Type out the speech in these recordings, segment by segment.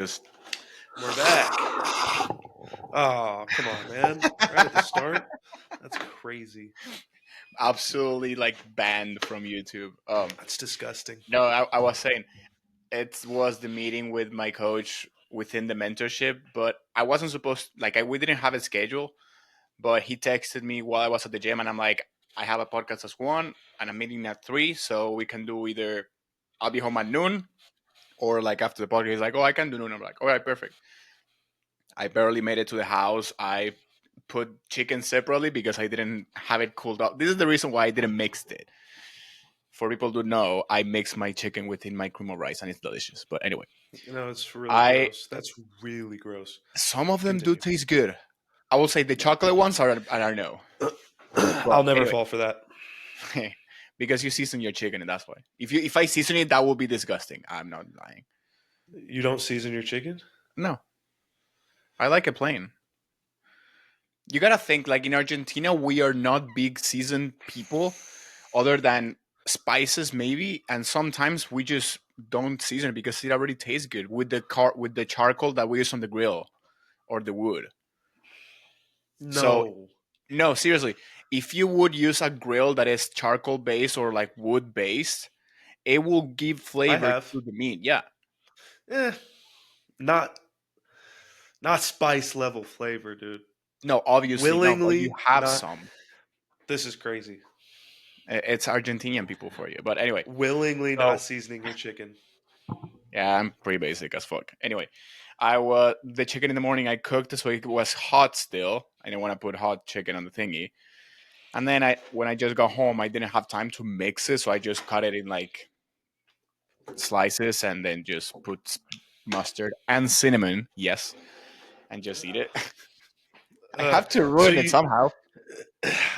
Just We're back. Oh, come on, man. Right at the start? That's crazy. absolutely like banned from YouTube. That's disgusting. No, I was saying it was the meeting with my coach within the mentorship, but I wasn't supposed we didn't have a schedule. But he texted me while I was at the gym, and I'm like, I have a podcast at 1 and a meeting at 3, so we can do either I'll be home at noon or like after the podcast. He's like, oh, I can do noon. I'm like, all right, perfect. I barely made it to the house. I put chicken separately because I didn't have it cooled off. This is the reason why I didn't mix it. For people to know, I mix my chicken within my cream of rice, and it's delicious. But anyway, It's really I gross. That's really gross. some of them do Continue. taste good. I will say the chocolate ones are I don't know. But I'll never anyway, fall for that. because you season your chicken, and that's why. If I season it, that will be disgusting. I'm not lying. You don't season your chicken? No, I like it plain. You gotta think like in Argentina, we are not big seasoned people, other than spices maybe, and sometimes we just don't season it because it already tastes good with the charcoal that we use on the grill or the wood. So No. no, seriously, if you would use a grill that is charcoal based or like wood based, it will give I flavor have. to the meat. Yeah. Eh, not not spice level flavor, dude. No, obviously no, but you Willingly have not. some. This is crazy. It's Argentinian people for you. But anyway, Willingly not so seasoning your chicken. yeah, I'm pretty basic as fuck. Anyway, I was the chicken in the morning. I cooked so it was hot still. I didn't want to put hot chicken on the thingy. And then when I just got home, I didn't have time to mix it, so I just cut it in like slices and then just put mustard and cinnamon. Yes, and just eat it. I have to So ruin it you, somehow,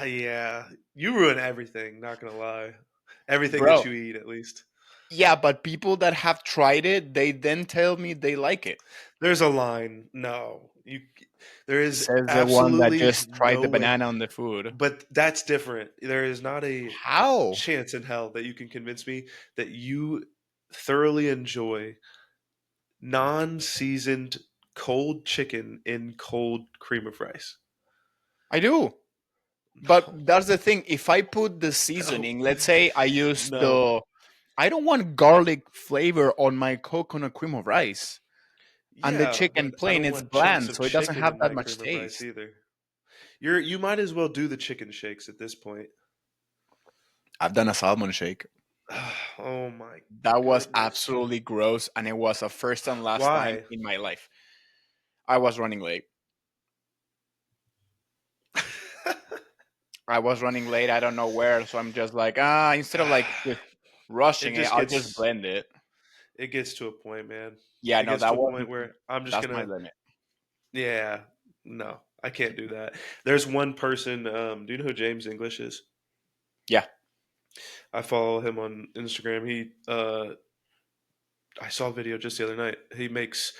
yeah, you ruin everything. Not gonna lie, everything that bro. you eat, at least. Yeah, but people that have tried it, they then tell me they like it. There's a line. No, you. There is Says the one that absolutely just tried no the way. banana on the food. But that's different. There is not a How? chance in hell that you can convince me that you thoroughly enjoy non-seasoned cold chicken in cold cream of rice. I do. But No, that's the thing. If I put the no, seasoning, let's say I use no. I don't want garlic flavor on my coconut cream of rice. And the Yeah, chicken but I plain, don't it's want chunks bland, of so it doesn't chicken have in that my much cream of rice taste. either. You might as well do the chicken shakes at this point. I've done a salmon shake. Oh my That was goodness. absolutely gross, and it was a first and last time Why? in my life. I was running late. I was running late. I don't know where, so I'm just like, instead of like just it rushing it, just I'll just gets blend it. it gets to a point, man. Yeah, It no, gets to a point where I'm just that's my gonna limit. yeah, no, I can't do that. There's one person, do you know who James English is? Yeah, I follow him on Instagram. I saw a video just the other night. He makes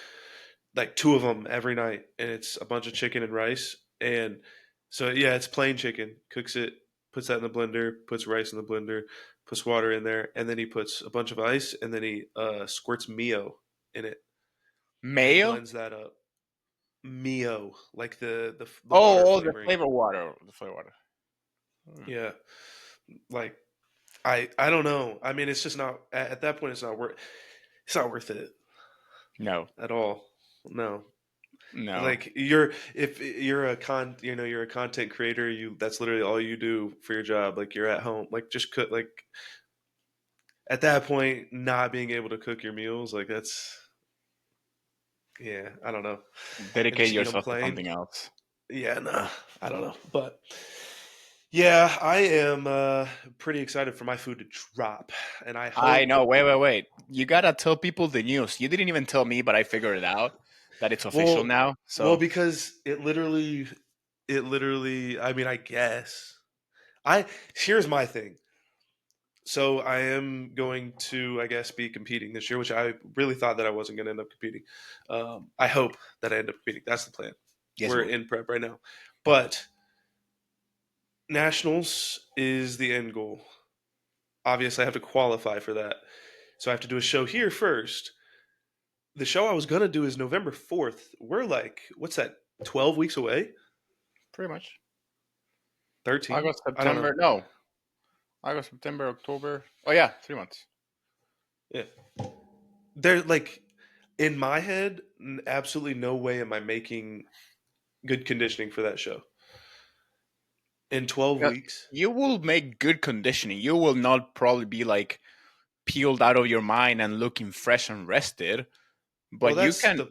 like two of them every night, and it's a bunch of chicken and rice. And so yeah, it's plain chicken. Cooks it, puts that in the blender, puts rice in the blender, puts water in there, and then he puts a bunch of ice, and then he squirts Mio in it and mayo. blends that up. Mio, like the water Oh, the flavoring. flavor water, the flavor water. Hmm. Yeah, like I don't know. I mean, it's just not at that point. It's not worth it No, at all. No, no. like if you're you're a content creator, you that's literally all you do for your job. Like you're at home, like just cook. Like at that point, not being able to cook your meals, like that's yeah, I don't know, and Dedicate just eat them yourself to plain. something else. Yeah, no, I don't know, but yeah, I am pretty excited for my food to drop, and I I hope. know. Wait. You gotta tell people the news. You didn't even tell me, but I figured it out that it's official Well, now. well, So because it literally. I mean, I guess I here's my thing. So I am going to, I guess, be competing this year, which I really thought that I wasn't going to end up competing. I hope that I end up competing. That's the plan. yes, you We're will. in prep right now, but nationals is the end goal. Obviously, I have to qualify for that, so I have to do a show here first. the show I was gonna do is November 4th. We're like, what's that? 12 weeks away? Pretty much. 13? August, I don't know. September. No, August, September, October. Oh yeah, 3 months. Yeah, they're like in my head. Absolutely no way am I making good conditioning for that show in 12 Yeah, weeks. you will make good conditioning. You will not probably be like peeled out of your mind and looking fresh and rested, Well, but you can.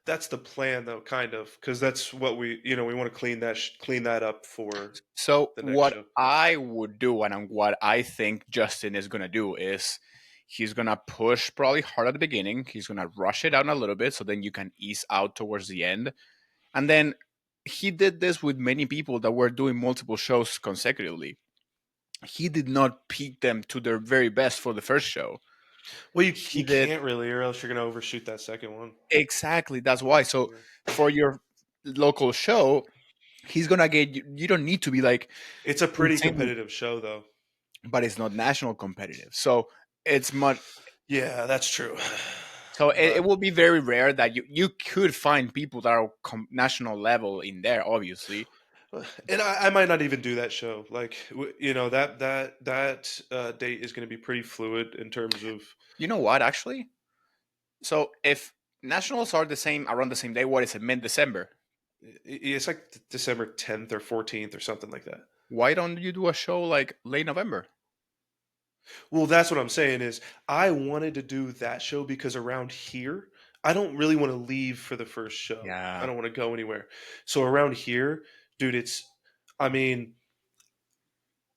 that's the plan though, kind of, because that's what we want to clean that up for So the next what show. I would do and what I think Justin is gonna do is he's gonna push probably hard at the beginning. He's gonna rush it down a little bit so then you can ease out towards the end. And then he did this with many people that were doing multiple shows consecutively. He did not peak them to their very best for the first show. Well, He you did can't really, or else you're gonna overshoot that second one. exactly. That's why. So Yeah. for your local show, he's gonna get you. You don't need to be like It's a pretty insanely, competitive show, though. but it's not national competitive. So it's much. Yeah, that's true. So it But will be very rare that you could find people that are national level in there. Obviously, and I might not even do that show. Like that date is going to be pretty fluid in terms of. you know what? Actually, so if nationals are the same around the same day, what is it? Mid December. It's like December 10th or 14th or something like that. Why don't you do a show like late November? Well, that's what I'm saying is I wanted to do that show because around here, I don't really want to leave for the first show. I Yeah. don't want to go anywhere. So around here, dude, I mean,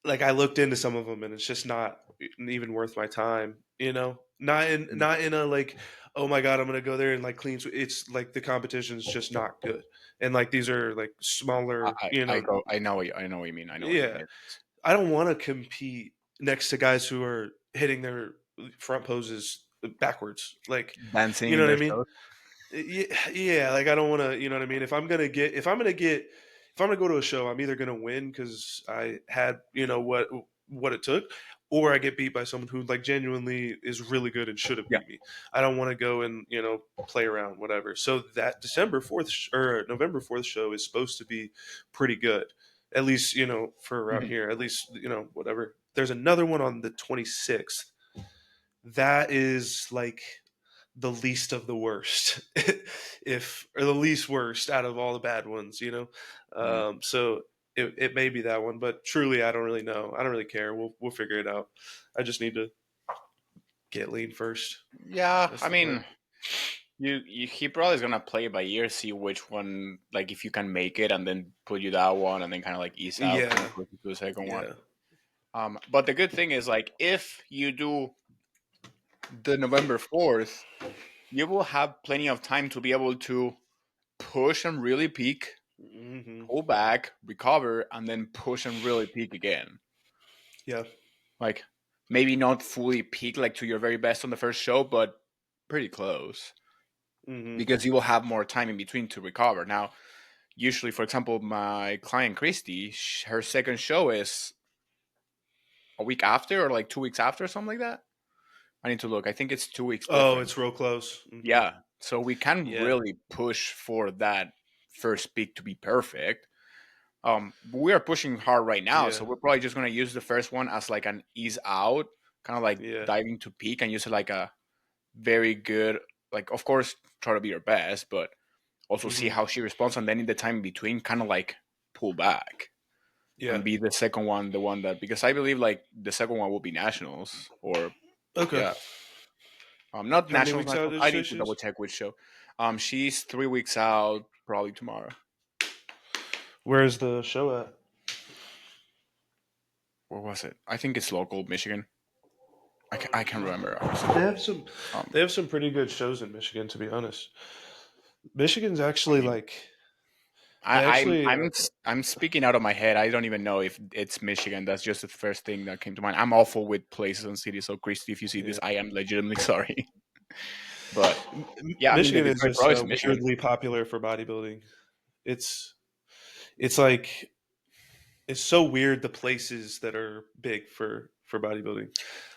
like I looked into some of them and it's just not even worth my time, you know? Mm. Not in a like, oh my god, I'm gonna go there and like clean. It's like the competition's just not good, and like these are like smaller, I go. I know. I know what you mean. I know what you yeah. mean. I don't want to compete next to guys who are hitting their front poses backwards, like, Dancing you know in what I their mean? shows. Yeah, like I don't want to, you know what I mean? If I'm gonna go to a show, I'm either gonna win because I had, what it took, or I get beat by someone who like genuinely is really good and should have Yeah. beat me. I don't want to go and play around, whatever. So that December 4th or November 4th show is supposed to be pretty good, at least for around Mhm. here. At least whatever. There's another one on the 26th. That is like the least of the worst, if or the least worst out of all the bad ones, Mm. So it may be that one, but truly, I don't really know. I don't really care. We'll figure it out. I just need to get lean first. Yeah. That's I the plan. mean, he probably is gonna play it by ear, see which one, like if you can make it, and then put you that one, and then kind of like ease out, and then Yeah, put you to the second one. yeah. But the good thing is, like, if you do the November 4th, you will have plenty of time to be able to push and really peak, Hmm. pull back, recover, and then push and really peak again. Yeah. Like maybe not fully peak like to your very best on the first show, but pretty close Hmm. because you will have more time in between to recover. Now, usually, for example, my client Christy, her second show is a week after or like 2 weeks after, something like that. I need to look. I think it's 2 weeks Oh, different. it's real close. Hmm. Yeah. So we can Yeah. really push for that first peak to be perfect. We are pushing hard right now, Yeah. so we're probably just gonna use the first one as like an ease out, kind of like Yeah. diving to peak, and use it like a very good, like of course try to be your best, but also see Hmm. how she responds, and then in the time in between, kind of like pull back Yeah. and be the second one, the one that because I believe like the second one will be nationals or Okay. yeah, not How many nationals, weeks out nationals. did you I say need to she double is? check which show. She's 3 weeks out, probably tomorrow. Where's the show at? Where was it? I think it's local, Michigan. I can't remember honestly. They have some Um, they have some pretty good shows in Michigan, to be honest. Michigan's I actually mean, like they I, I'm actually I'm I'm speaking out of my head. I don't even know if it's Michigan. That's just the first thing that came to mind. I'm awful with places and cities. So, Christy, if you see this, yeah. I am legitimately sorry. But yeah, I mean, the Michigan is Detroit just Pro is in Michigan. weirdly popular for bodybuilding. It's it's like it's so weird the places that are big for bodybuilding.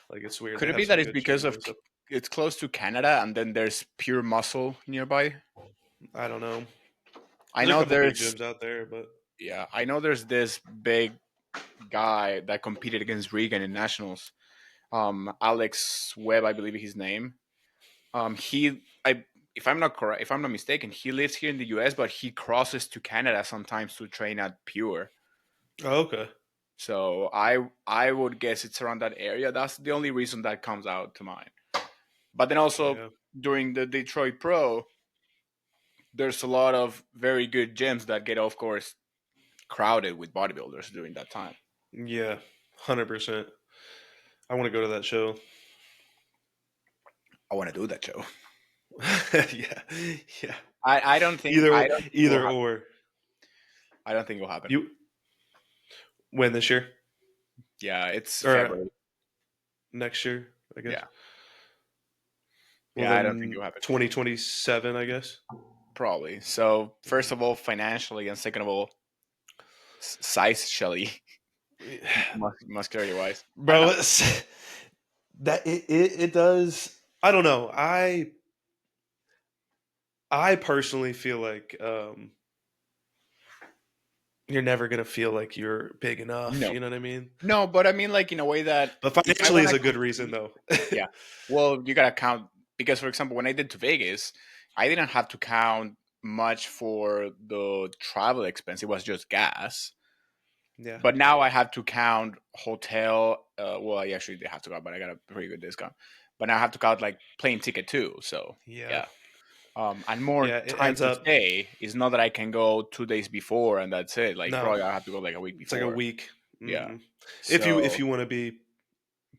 Like it's weird. Could They it have be that some it's good because gyms of and stuff. it's close to Canada, and then there's Pure Muscle nearby. I don't know. I There's a know couple big there's gyms out there, but yeah, I know there's this big guy that competed against Regan in nationals. Alex Webb, I believe his name. He I if I'm not correct, if I'm not mistaken, he lives here in the U.S., but he crosses to Canada sometimes to train at Pure. oh, okay. So I would guess it's around that area. That's the only reason that comes out to mind. But then also Yeah. during the Detroit Pro, there's a lot of very good gyms that get, of course, crowded with bodybuilders during that time. Yeah. 100%. I want to go to that show. I want to do that show. Yeah. Yeah. I don't think Either I don't think it will either happen. or. I don't think it will happen. You win this year Yeah, it's or February. next year, I guess. Yeah, Well, yeah, I don't think it then will happen. 2027, I guess. Probably. So first of all, financially, and second of all, size Shelly, muscularity wise. I don't Bro, know. that it does. I don't know. I personally feel like you're never gonna feel like you're big enough. No, You know what I mean? no, but I mean, like in a way that But if I financially want is to a good reason, compete, though. yeah. Well, you gotta count because, for example, when I did to Vegas, I didn't have to count much for the travel expense. It was just gas. Yeah, But now I have to count hotel. Well, I actually did have to count, but I got a pretty good discount. But now I have to count like plane ticket too. So yeah, yeah, and more yeah. It time adds to up. stay. It's not that I can go 2 days before and that's it. Like No, probably I have to go like a week it's like a before. week. Yeah. If So you want to be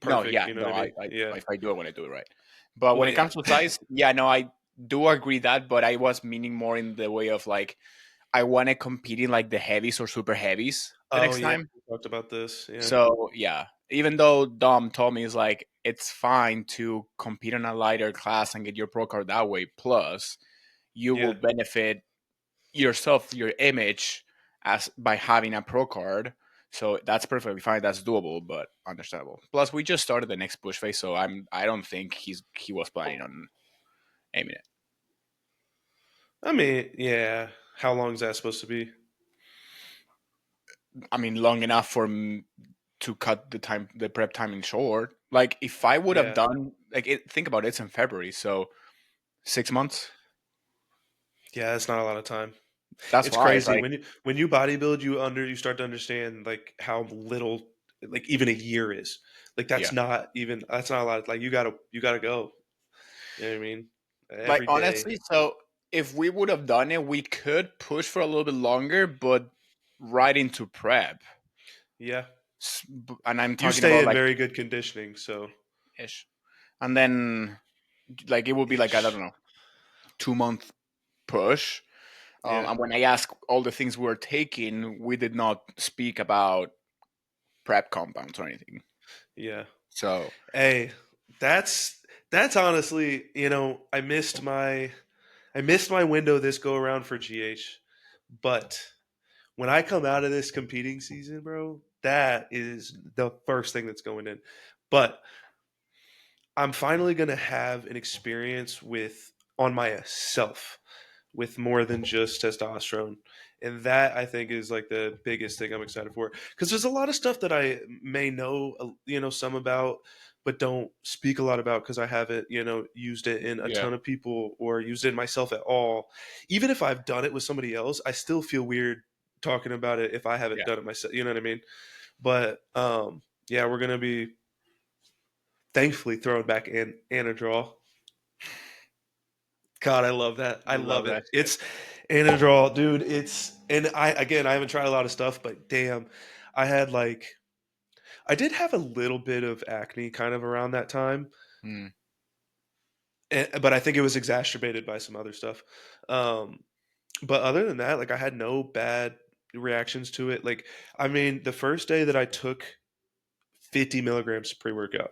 no, perfect, yeah, you know what no, I mean? I Yeah. if I do it when I do it right. But when Well, it yeah, comes to size, yeah, no, I do agree that, but I was meaning more in the way of like I want to compete in like the heavies or super heavies the oh next yeah, time. we talked about this. Yeah, So yeah, even though Dom told me it's like it's fine to compete in a lighter class and get your pro card that way. Plus, you will yeah. benefit yourself, your image, as by having a pro card. So that's perfectly fine. That's doable, but understandable. Plus, we just started the next push phase, so I don't think he was planning on aiming it. I mean, yeah. How long is that supposed to be? I mean, long enough for to cut the prep timing short. Like if I would have Yeah, done think about it, it's in February, so 6 months. yeah. That's not a lot of time. That's It's why it's crazy like, when you bodybuild, you start to understand like how little like even a year is. Like yeah. that's not a lot. Like you gotta go. You know what I mean? Like Every day. honestly, so if we would have done it, we could push for a little bit longer, but right into prep. Yeah. And I'm You talking stay about in like very good conditioning, so ish. And then like it would be like I don't ish. know, 2 month push. Yeah. And when I asked all the things we were taking, we did not speak about prep compounds or anything. Yeah. So Hey, that's that's honestly, I missed my window this go around for GH, but when I come out of this competing season, bro, that is the first thing that's going in. But I'm finally going to have an experience with on myself with more than just testosterone. And that I think is like the biggest thing I'm excited for because there's a lot of stuff that I may know, some about, but don't speak a lot about because I haven't, used it in a yeah, ton of people or used it in myself at all. Even if I've done it with somebody else, I still feel weird talking about it if I haven't yeah, done it myself. You know what I mean? But yeah, we're gonna be thankfully throwing back in Anadrol. God, I love that. I love love that it. shit. It's Anadrol, dude. And I haven't tried a lot of stuff, but damn, I had like I did have a little bit of acne kind of around that time, Mm, but I think it was exacerbated by some other stuff. Um, but other than that, like I had no bad reactions to it. Like, I mean, the first day that I took 50 milligrams pre workout,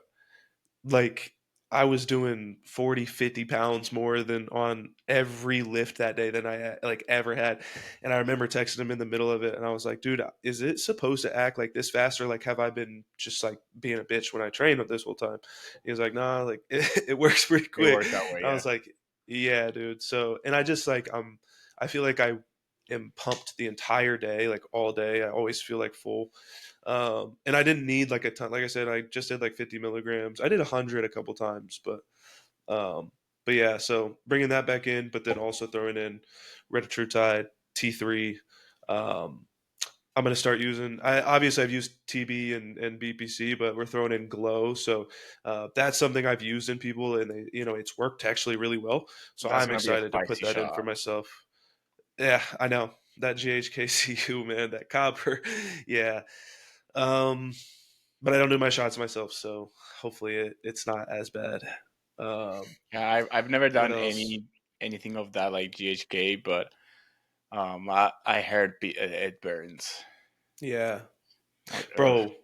like I was doing 40, 50 pounds more than on every lift that day than I like ever had. And I remember texting him in the middle of it and I was like, dude, is it supposed to act like this fast, or like have I been just like being a bitch when I train with this whole time? He was like, nah, like it works pretty It quick. worked that way, I yeah. was like, yeah, dude. So, and I just like, I feel like I am pumped the entire day, like all day. I always feel like full. And I didn't need like a ton. Like I said, I just did like 50 milligrams. I did 100 a couple times, um, but yeah. So bringing that back in, but then also throwing in retatrutide, T3. Um, I'm going to start using. I obviously I've used TB and BPC, but we're throwing in Glow. So that's something I've used in people, and they, it's worked actually really well. So That's I'm gonna be a excited to put spicy that in for shot. myself. Yeah, I know that GHKCU, man, that copper. Yeah. Um, but I don't do my shots myself, so hopefully it's not as bad. Yeah, I've never What done else? anything of that like GHK, but I heard it burns. Yeah, Like, ugh. bro,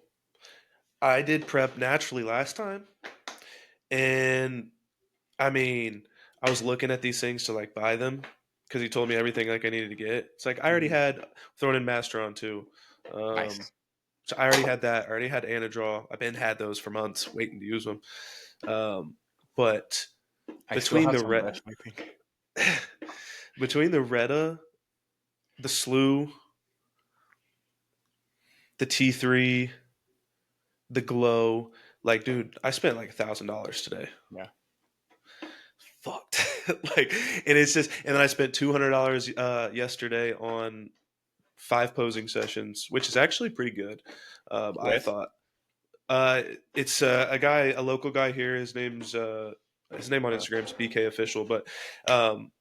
I did prep naturally last time, and I mean, I was looking at these things to like buy them because he told me everything like I needed to get. It's like I already Mhm. had thrown in Masteron too. Um, Nice. so I already had that. I already had Anadraw. I've been had those for months, waiting to use them. But I still between have the some left, I think. between the Retta, the Slew, the T3, the Glow, like, dude, I spent like $1,000 today. Yeah. Fucked. Like, and it's just, and then I spent $200 yesterday on 5 posing sessions, which is actually pretty good. I With? thought. It's a guy, a local guy here. His name on Uh, Instagram is BK Official, but um,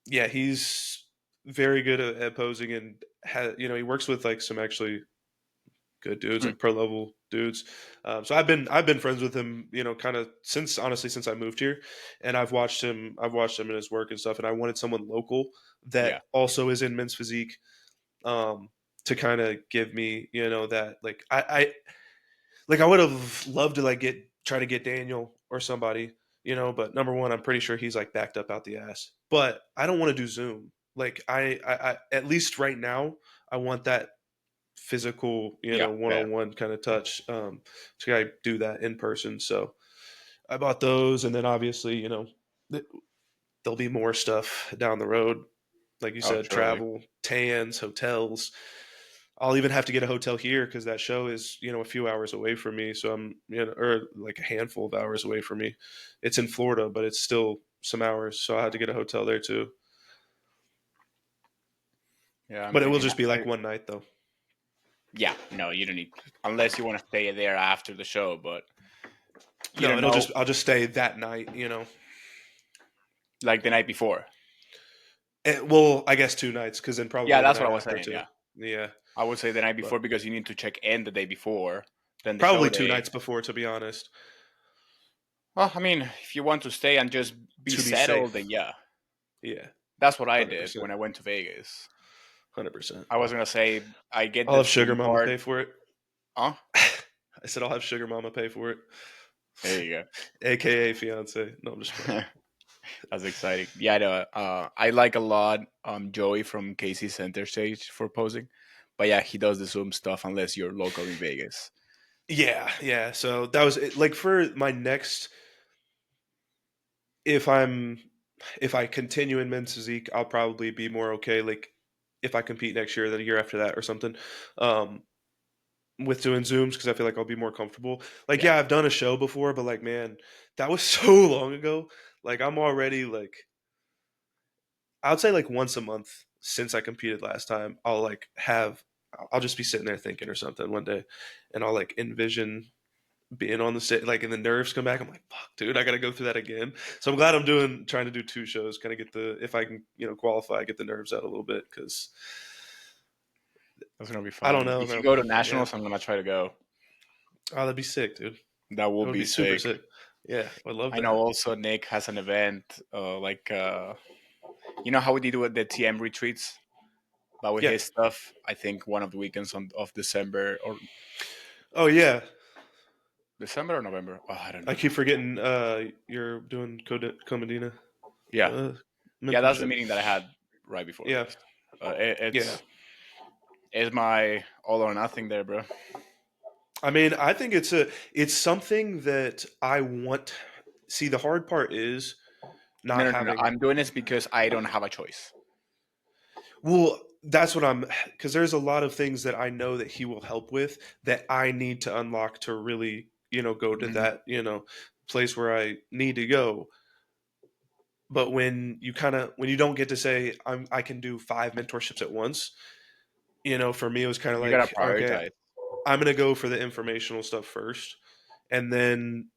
yeah, he's very good at posing, and he works with like some actually good dudes, hmm, like pro level dudes. So I've been friends with him, kind of since, honestly, since I moved here, and I've watched him in his work and stuff, and I wanted someone local that yeah. also is in men's physique, um, to kind of give me, that like I would have loved to like try to get Daniel or somebody, but number one, I'm pretty sure he's like backed up out the ass. But I don't want to do Zoom. Like I at least right now, I want that physical, Yeah. one Yeah. on one kind of touch. To I do that in person. So I bought those, and then obviously, th- there'll be more stuff down the road. Like you Oh, said, surely. travel, tans, hotels. I'll even have to get a hotel here because that show is, a few hours away from me. So I'm, or like a handful of hours away from me. It's in Florida, but it's still some hours. So I had to get a hotel there too. Yeah, I'm But it will thinking. just be like one night though. Yeah, no, you don't need unless you want to stay there after the show, but you No, don't know I'll just stay that night. like the night before. Well, I guess 2 nights because then Yeah, probably the that's what night I was after saying. too. Yeah, Yeah, I would say the night but before because you need to check in the day before, then the show probably two day. nights before, to be honest, Well, I mean, if you want to stay and just be to be settled, then safe. yeah, Yeah, that's what I hundred did percent, when I went to Vegas. 100%. I was gonna say I get I'll the have Sugar Zoom Mama part. pay for it. Huh? I said I'll have Sugar Mama pay for it, There you aka fiance. No, I'm just playing. go. That's exciting. Yeah, no, I like a lot Joey from Casey Center Stage for posing, but yeah, he does the Zoom stuff unless you're local in Vegas. Yeah, yeah. So that was it. Like for my next, if I'm, if I continue in men's physique, I'll probably be more okay. Like if I compete next year, then a year after that or something. Um, with doing Zooms because I feel like I'll be more comfortable. Like, Yeah, yeah, I've done a show before, but like, man, that was so long ago. Like, I'm already like, I would say like once a month since I competed last time, I'll just be sitting there thinking or something one day, and I'll like envision being on the stage, like, and the nerves come back. I'm like, fuck, dude, I got to go through that again. So I'm glad I'm trying to do 2 shows, kind of get if I can, qualify, get the nerves out a little bit because that's gonna be I don't fun. know, If you man. go to Yeah. nationals, I'm gonna try to go. Oh, that'd be sick, dude. That will That would be be super sick. sick. Yeah, I love I know. that. Also, Nick has an event, you know how we do the TM retreats, but with Yeah. his stuff. I think one of the weekends of December or Oh yeah. December or November. Oh, I don't I know. keep forgetting. You're doing Comedina Yeah, uh, yeah, that's the mentorship. meeting that I had right before Yeah, this. yeah. It's my all or nothing there, bro. I mean, I think it's something that I want. See, the hard part is No, not no, no, no. having. I'm doing this because I don't have a choice. Well, that's what I'm because there's a lot of things that I know that he will help with that I need to unlock to really, go to Mhm. that, place where I need to go. But when you don't get to say I can do 5 mentorships at once, for me it was kind of You gotta like, okay, prioritize. I'm going to go for the informational stuff first and then,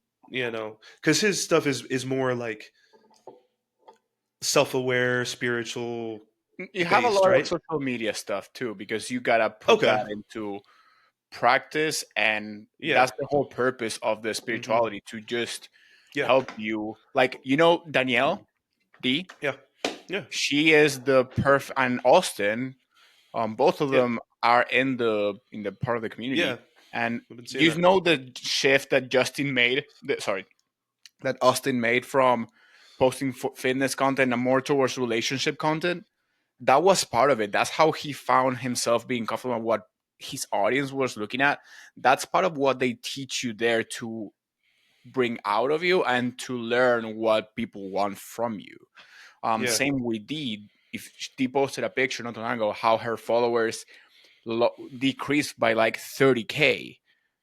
cuz his stuff is more like self-aware, spiritual You have a based, lot of right? social media stuff too because you gotta put Okay. that into practice, and Yeah. that's the whole purpose of the Mhm. spirituality to just Yeah. help you. Like Danielle D, Yeah. Yeah. she is the and Austin. Both of Yeah. them are in the part of the community, Yeah. and I've been seeing you that. know the shift that sorry, that Austin made from posting fitness content and more towards relationship content. That was part of it. That's how he found himself being comfortable with what his audience was looking at. That's part of what they teach you there to bring out of you and to learn what people want from you. Yeah. Same with Dee. If Dee posted a picture not too long ago, how her followers decreased by like 30K,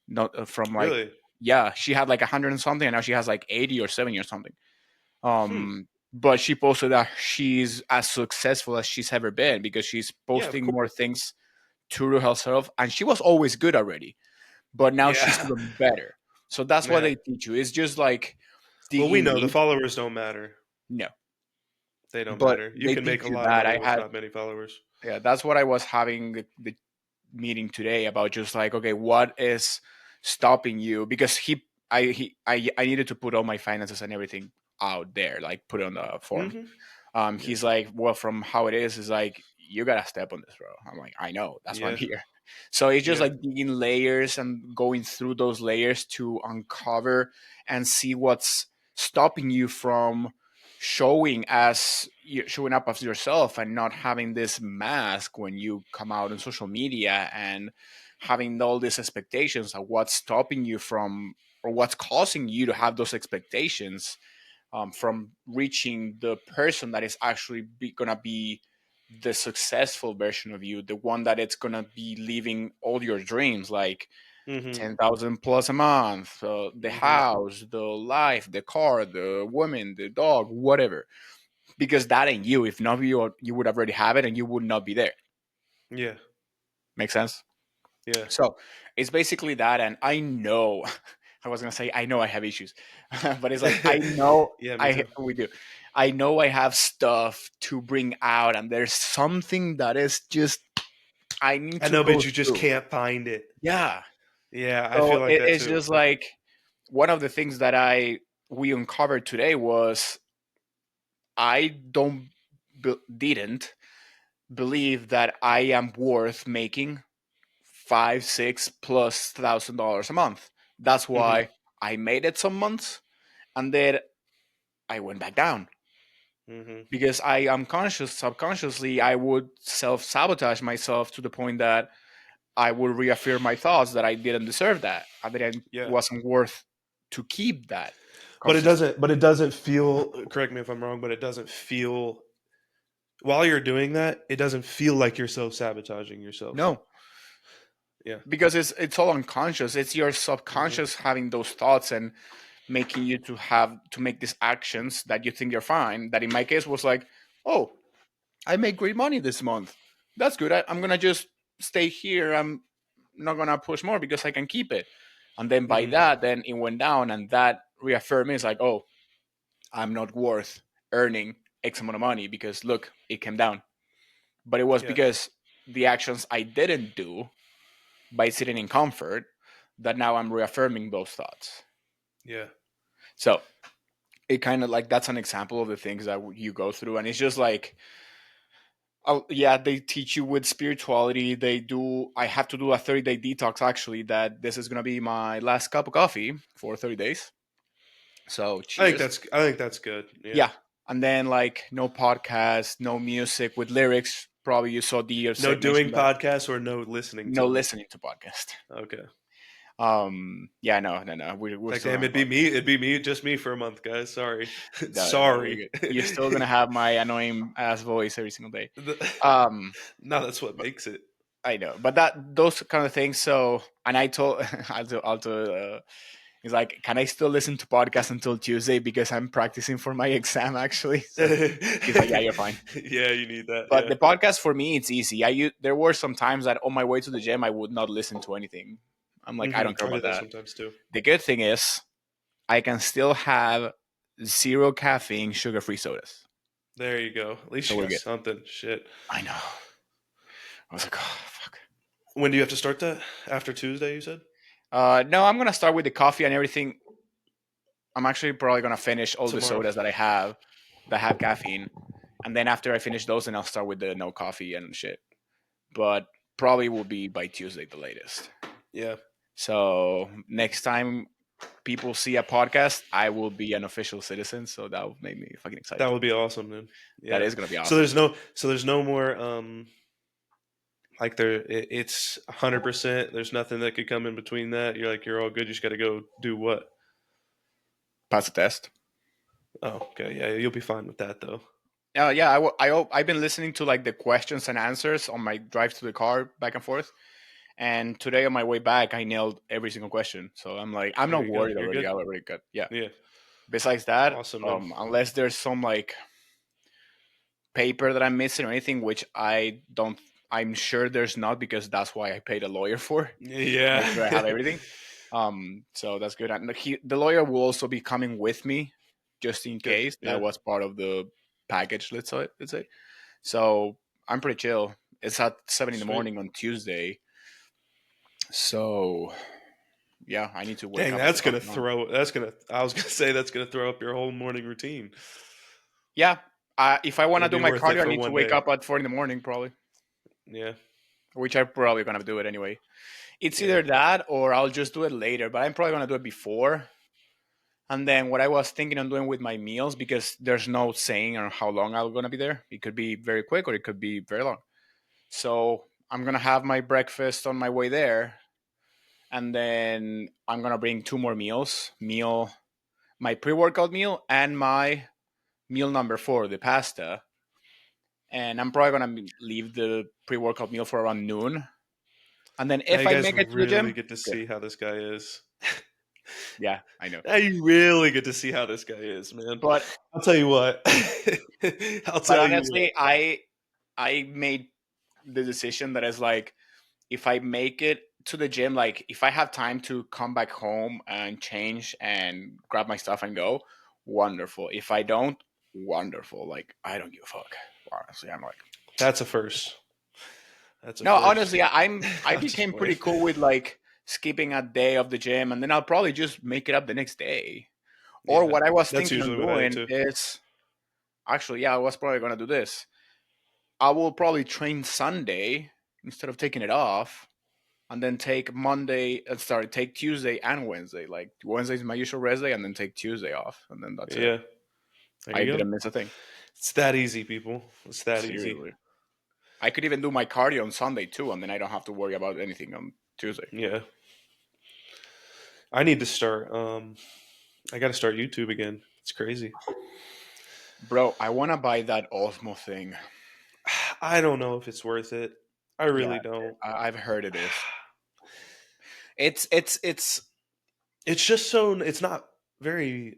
not from like, Really? yeah, she had like 100 and something, and now she has like 80 or 70 or something. Hmm. But she posted that she's as successful as she's ever been because she's Yeah, of posting course. more things to herself, and she was always good already, but now she's Yeah. even better. So that's what Yeah. they teach you. It's just like Well, we digging know the deep. followers don't matter. No, They don't but matter. You they can teach make a you lot of that. money I with had not many followers. Yeah, that's what I was having the meeting today about, just like, okay, what is stopping you? Because I needed to put all my finances and everything out there, like put it on the form. Mhm. Yeah. He's like, well, from how it is like, you gotta step on this, bro. I'm like, I know, that's why I'm Yeah. here. So it's just Yeah. like digging layers and going through those layers to uncover and see what's stopping you from showing up as yourself and not having this mask when you come out on social media and having all these expectations of what's stopping you from, or what's causing you to have those expectations, from reaching the person that is actually gonna be the successful version of you, the one that it's gonna be living all your dreams, like Mhm. 10,000 plus a month, the Mhm. house, the life, the car, the woman, the dog, whatever. Because that ain't you. If not, you would already have it and you would not be there. Yeah. Make sense? Yeah. So it's basically that. And I know, I was gonna say I know I have issues, but it's like I know Yeah, me I too. we do. I know I have stuff to bring out, and there's something that is just I need I to know, go but you just through. can't find it. Yeah. Yeah, I So feel like that it's too. just like one of the things that we uncovered today was I don't didn't believe that I am worth making five, six plus $1,000 a month. That's Mhm. why I made it some months, and then I went back down Mhm. because I am conscious, subconsciously, I would self sabotage myself to the point that I would reaffirm my thoughts that I didn't deserve that, and that I Yeah. wasn't worth to keep that But it consistency. doesn't but it doesn't feel, correct me if I'm wrong, but it doesn't feel while you're doing that, it doesn't feel like you're self-sabotaging yourself. No, Yeah. because it's all unconscious. It's your Mhm. subconscious having those thoughts and making you to make these actions that you think you're fine. That in my case was like, oh, I make great money this month. That's good. I'm gonna just stay here. I'm not gonna push more because I can keep it. And then by Mhm. that, then it went down, and that reaffirmed me. It's like, oh, I'm not worth earning X amount of money because look, it came down. But it was Yeah. because the actions I didn't do by sitting in comfort that now I'm reaffirming those thoughts. Yeah. So it kind of like that's an example of the things that you go through, and it's just like Yeah, they teach you with spirituality. They do. I have to do a 30-day detox. Actually, that this is gonna be my last cup of coffee for 30 days. So cheers. I think that's good. Yeah. Yeah, and then like no podcast, no music with lyrics. Probably you saw the No doing mention that podcasts or no listening to no them. listening to podcast. Okay. Yeah, no, no, no. We're Like, still damn, on it'd be podcast. me. It'd be me, just me for a month, guys. Sorry. No, no, no, we're Sorry. good. You're still gonna have my annoying ass voice every single day. The- Um, no, that's what makes it. I know, but that those kind of things. So, and I told he's like, can I still listen to podcasts until Tuesday because I'm practicing for my exam actually? So he's like, yeah, you're fine. Yeah, you need that. But Yeah. the podcast for me, it's easy. There were some times that on my way to the gym, I would not listen to anything. I'm like, I don't care I do about that that. sometimes too. The good thing is, I can still have zero caffeine, sugar-free sodas. There you go. At least So you we're got good. something. Shit. I know. I was like, oh fuck. When do you have to start that? After Tuesday, you said? No, I'm gonna start with the coffee and everything. I'm actually probably gonna finish all the Tomorrow. sodas that I have that have caffeine, and then after I finish those, then I'll start with the no coffee and shit. But probably will be by Tuesday the latest. Yeah. So next time people see a podcast, I will be an official citizen. So that will make me fucking excited. That would be awesome, then. That Yeah. is gonna be So awesome. there's no more like it's 100%. There's nothing that could come in between that. You're like, you're all good. You just got to go do what? Pass the test. Oh, okay. Yeah, you'll be fine with that though. Yeah, I've been listening to like the questions and answers on my drive to the car back and forth. And today on my way back, I nailed every single question. So I'm like, I'm There not you go. worried You're already. good. I already got, yeah. Yeah. Besides that, Awesome, man. unless there's some like paper that I'm missing or anything, which I don't, I'm sure there's not because that's why I paid a lawyer for. Make sure I have Yeah. everything. So that's good. And the lawyer will also be coming with me, just in Good. case. That Yeah. was part of the package. Let's say. So I'm pretty chill. It's at 7 in the Sweet. morning on Tuesday. So yeah, I need to wake Dang, up at that's the gonna fucking alarm. throw. That's gonna. I was gonna say that's gonna throw up your whole morning routine. Yeah, if I want to It'll do be my worth it cardio, I for need to one wake day. up at 4 in the morning probably, Yeah. which I'm probably gonna do it anyway. It's Yeah. either that or I'll just do it later, but I'm probably gonna do it before. And then what I was thinking on doing with my meals, because there's no saying on how long I'm gonna be there. It could be very quick or it could be very long. So I'm gonna have my breakfast on my way there, and then I'm gonna bring two more meals: my pre-workout meal and my meal number four, the pasta. And I'm probably gonna leave the pre-workout meal for around noon. And then Now if you I guys make it to the really gym, get to good. see how this guy is. Yeah, I know. Now you really get to see how this guy is, man. But I'll tell you what. I'll but tell you what. honestly, I made the decision that is like, if I make it to the gym, like if I have time to come back home and change and grab my stuff and go, wonderful. If I don't, wonderful. Like I don't give a fuck. Honestly, I'm like, That's a first. That's a no. first. Honestly, I I'm just became playing. pretty cool with like skipping a day of the gym, and then I'll probably just make it up the next day. Or Yeah, what I was that's thinking on usually what I do doing too. is actually, yeah, I was probably gonna do this. I will probably train Sunday instead of taking it off, and then take take Tuesday and Wednesday. Like Wednesday is my usual rest day, and then take Tuesday off, and then that's it. Yeah, there I you go. didn't miss a thing. It's that easy, people. It's that easy. Seriously, I could even do my cardio on Sunday too, and then I don't have to worry about anything on Tuesday. Yeah, I need to start. I got to start YouTube again. It's crazy. Bro, I want to buy that Osmo thing. I don't know if it's worth it. I Yeah, really don't. I've heard it is. It's It's just so. It's not very.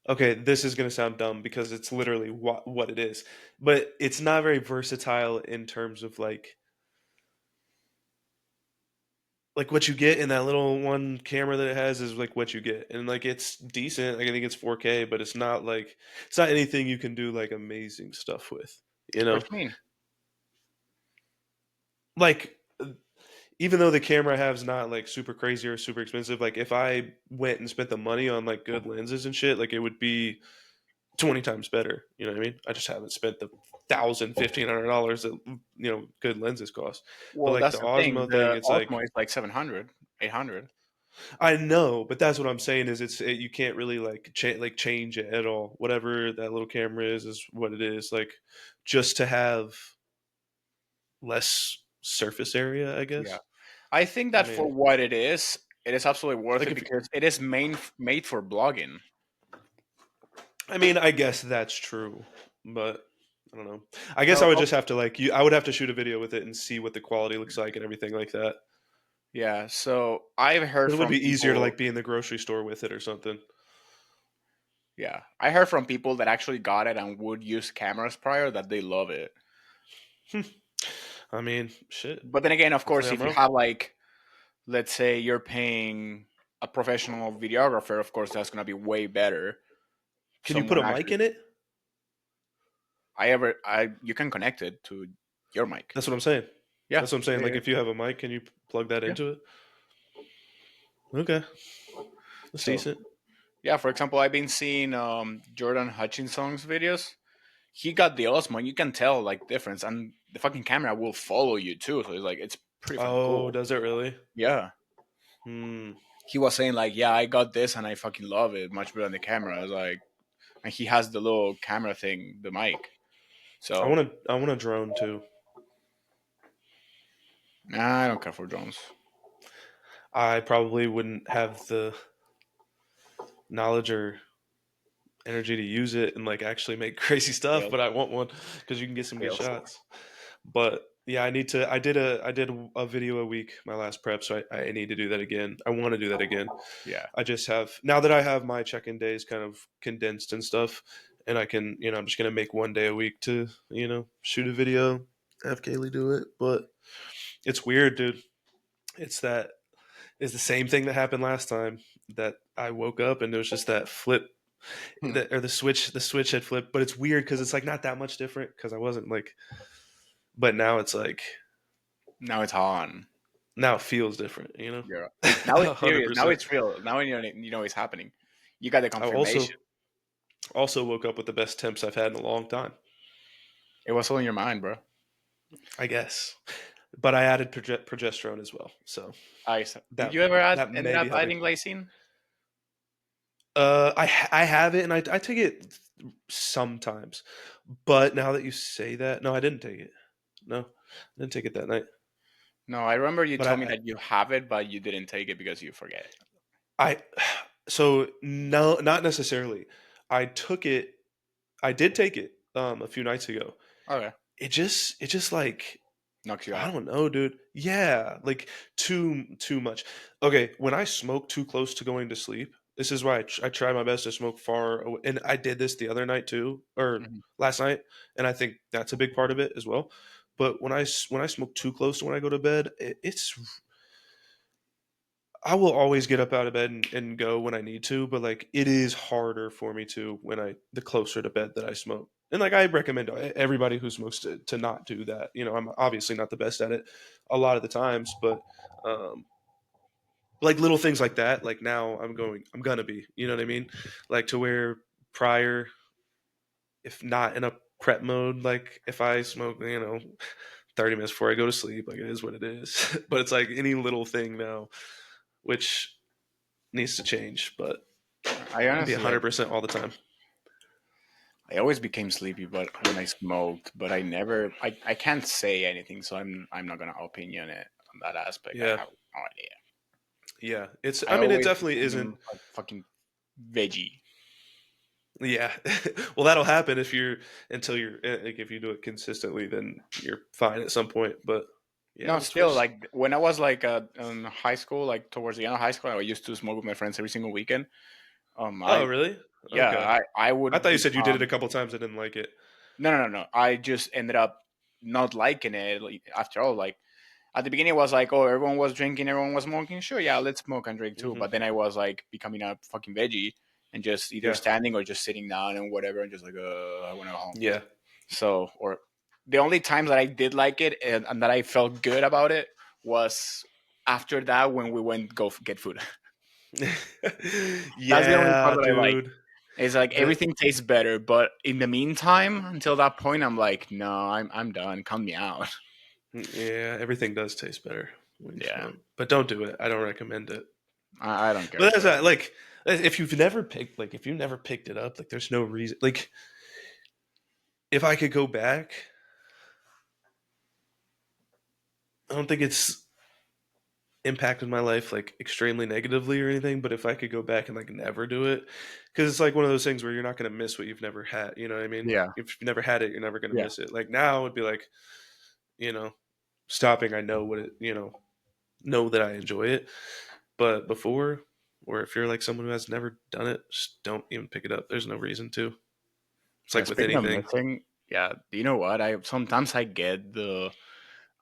Okay, this is gonna sound dumb because it's literally what it is, but it's not very versatile in terms of like what you get in that little one camera that it has is like what you get, and like it's decent. Like I think it's 4K, but it's not anything you can do like amazing stuff with. You know, what you mean? like even though the camera I have is not like super crazy or super expensive, like if I went and spent the money on like good lenses and shit, like it would be 20 times better. You know what I mean? I just haven't spent the $1,000, $1,500 that good lenses cost. But Well, like that's the the thing. Osmo thing, The it's like Osmo is like 700, 800. I know, but that's what I'm saying is you can't really like change it at all. Whatever that little camera is what it is. Like just to have less surface area, I Yeah. guess. I think I that for mean, what it is absolutely worth like it if because it is made for blogging. I mean, I guess that's true, but I don't know. I guess No, I would just have to like you. I would have to shoot a video with it and see what the quality looks like and everything like that. yeah. So I've heard It would from be easier to people. like be in the grocery store with it or something. Yeah, I heard from people that actually got it and would use cameras prior that they love it. I mean, shit. But then again, of Hopefully, course, I'm if you wrong. have like, let's say you're paying a professional videographer, of course that's gonna be way better. Can you put Someone a mic actually, in it? I you can connect it to your mic. That's what I'm saying. Yeah, That's what I'm saying. yeah, Like, yeah, if you have a mic, can you plug that yeah. into it? Okay, that's So decent. yeah, for example, I've been seeing Jordan Hutchinson's videos. He got the Osmo, and you can tell like difference, and the fucking camera will follow you too. So it's pretty fucking Oh, cool. does it really? Yeah, Hmm. he was saying like, yeah, I got this, and I fucking love it much better than the camera. I was like, and he has the little camera thing, the mic. So I want a drone too. nah, I don't care for drones. I probably wouldn't have the knowledge or energy to use it and like actually make crazy stuff, Scale, but I want one because you can get some good scales. shots. But yeah, I need to. I did a video a week my last prep, so I need to do that again. I want to do that again. Yeah, I just have now that I have my check-in days kind of condensed and stuff, and I can I'm just gonna make one day a week to shoot a video, have Kaylee do it. But it's weird, dude. It's that it's the same thing that happened last time that I woke up and there was just that flip hmm. that or the switch had flipped. But it's weird because it's like not that much different because I wasn't like, but now it's like Now it's on. now it feels different, Yeah. Now it's a hundred serious. Now percent. it's real. Now you know it's happening. You got the I confirmation. also woke up with the best temps I've had in a long time. It was all in your mind, bro. I guess, but I added progesterone as well, so Did that you ever that ended may be up helping. adding glycine? I have it and I take it sometimes, but now that you say that, no, I didn't take it. No, I didn't take it that night. No, I remember you But told me that you have it, but you didn't take it because you forget. I so no, not necessarily. I took it. I did take it a few nights ago. Okay, It just like knocks you I out. don't know, dude. Yeah, like too much. Okay, when I smoke too close to going to sleep, this is why I try my best to smoke far away. And I did this the other night too, or Mhm. last night, and I think that's a big part of it as well. But when I smoke too close to when I go to bed, it's I will always get up out of bed and go when I need to, but like it is harder for me to when I the closer to bed that I smoke. And like I recommend everybody who smokes to not do that. I'm obviously not the best at it a lot of the times, but um, like little things like that. Like now I'm gonna be. You know what I mean? Like to where prior, if not in a prep mode, like if I smoke, 30 minutes before I go to sleep, like it is what it is. But it's like any little thing now, which needs to change, but I be honestly, 100% all the time. I always became sleepy, but when I smoked, but I never, I can't say anything, so I'm not gonna opinion it on that aspect. I Yeah, have no idea. yeah. It's. I I mean, it always definitely isn't. became a fucking veggie. Yeah. Well, that'll happen if you're until you're like if you do it consistently, then you're fine at some point. But yeah, No, the still switch. like when I was like in high school, like towards the end of high school, I used to smoke with my friends every single weekend. Oh, I really? yeah, Okay. I I would thought you said you did it a become couple times. I didn't like it. no. I just ended up not liking it. Like, after all, like at the beginning, it was like, oh, everyone was drinking, everyone was smoking. Sure, yeah, let's smoke and drink too. Hmm. But then I was like becoming a fucking veggie and just either Yeah. standing or just sitting down and whatever, and just like, I want to go home. Yeah. So, or the only times that I did like it and that I felt good about it was after that when we went get food. That's the only part Yeah, that I like. dude. It's like The everything tastes better, but in the meantime, until that point, I'm like, no, I'm done. Count me out. yeah, everything does taste better when you Yeah, smoke, but don't do it. I don't recommend it. I don't care But that's for it. like if you've never picked it up, like there's no reason. Like if I could go back, I don't think it's impacted my life like extremely negatively or anything. But if I could go back and like never do it, because it's like one of those things where you're not going to miss what you've never had. You know what I mean? Yeah, If you've never had it, you're never going to yeah. miss it. Like now, it'd be like, you know, stopping. I know what it. Know that I enjoy it. But before, or if you're like someone who has never done it, just don't even pick it up. There's no reason to. It's Yeah, like with speaking of anything. missing, yeah, you know what? I sometimes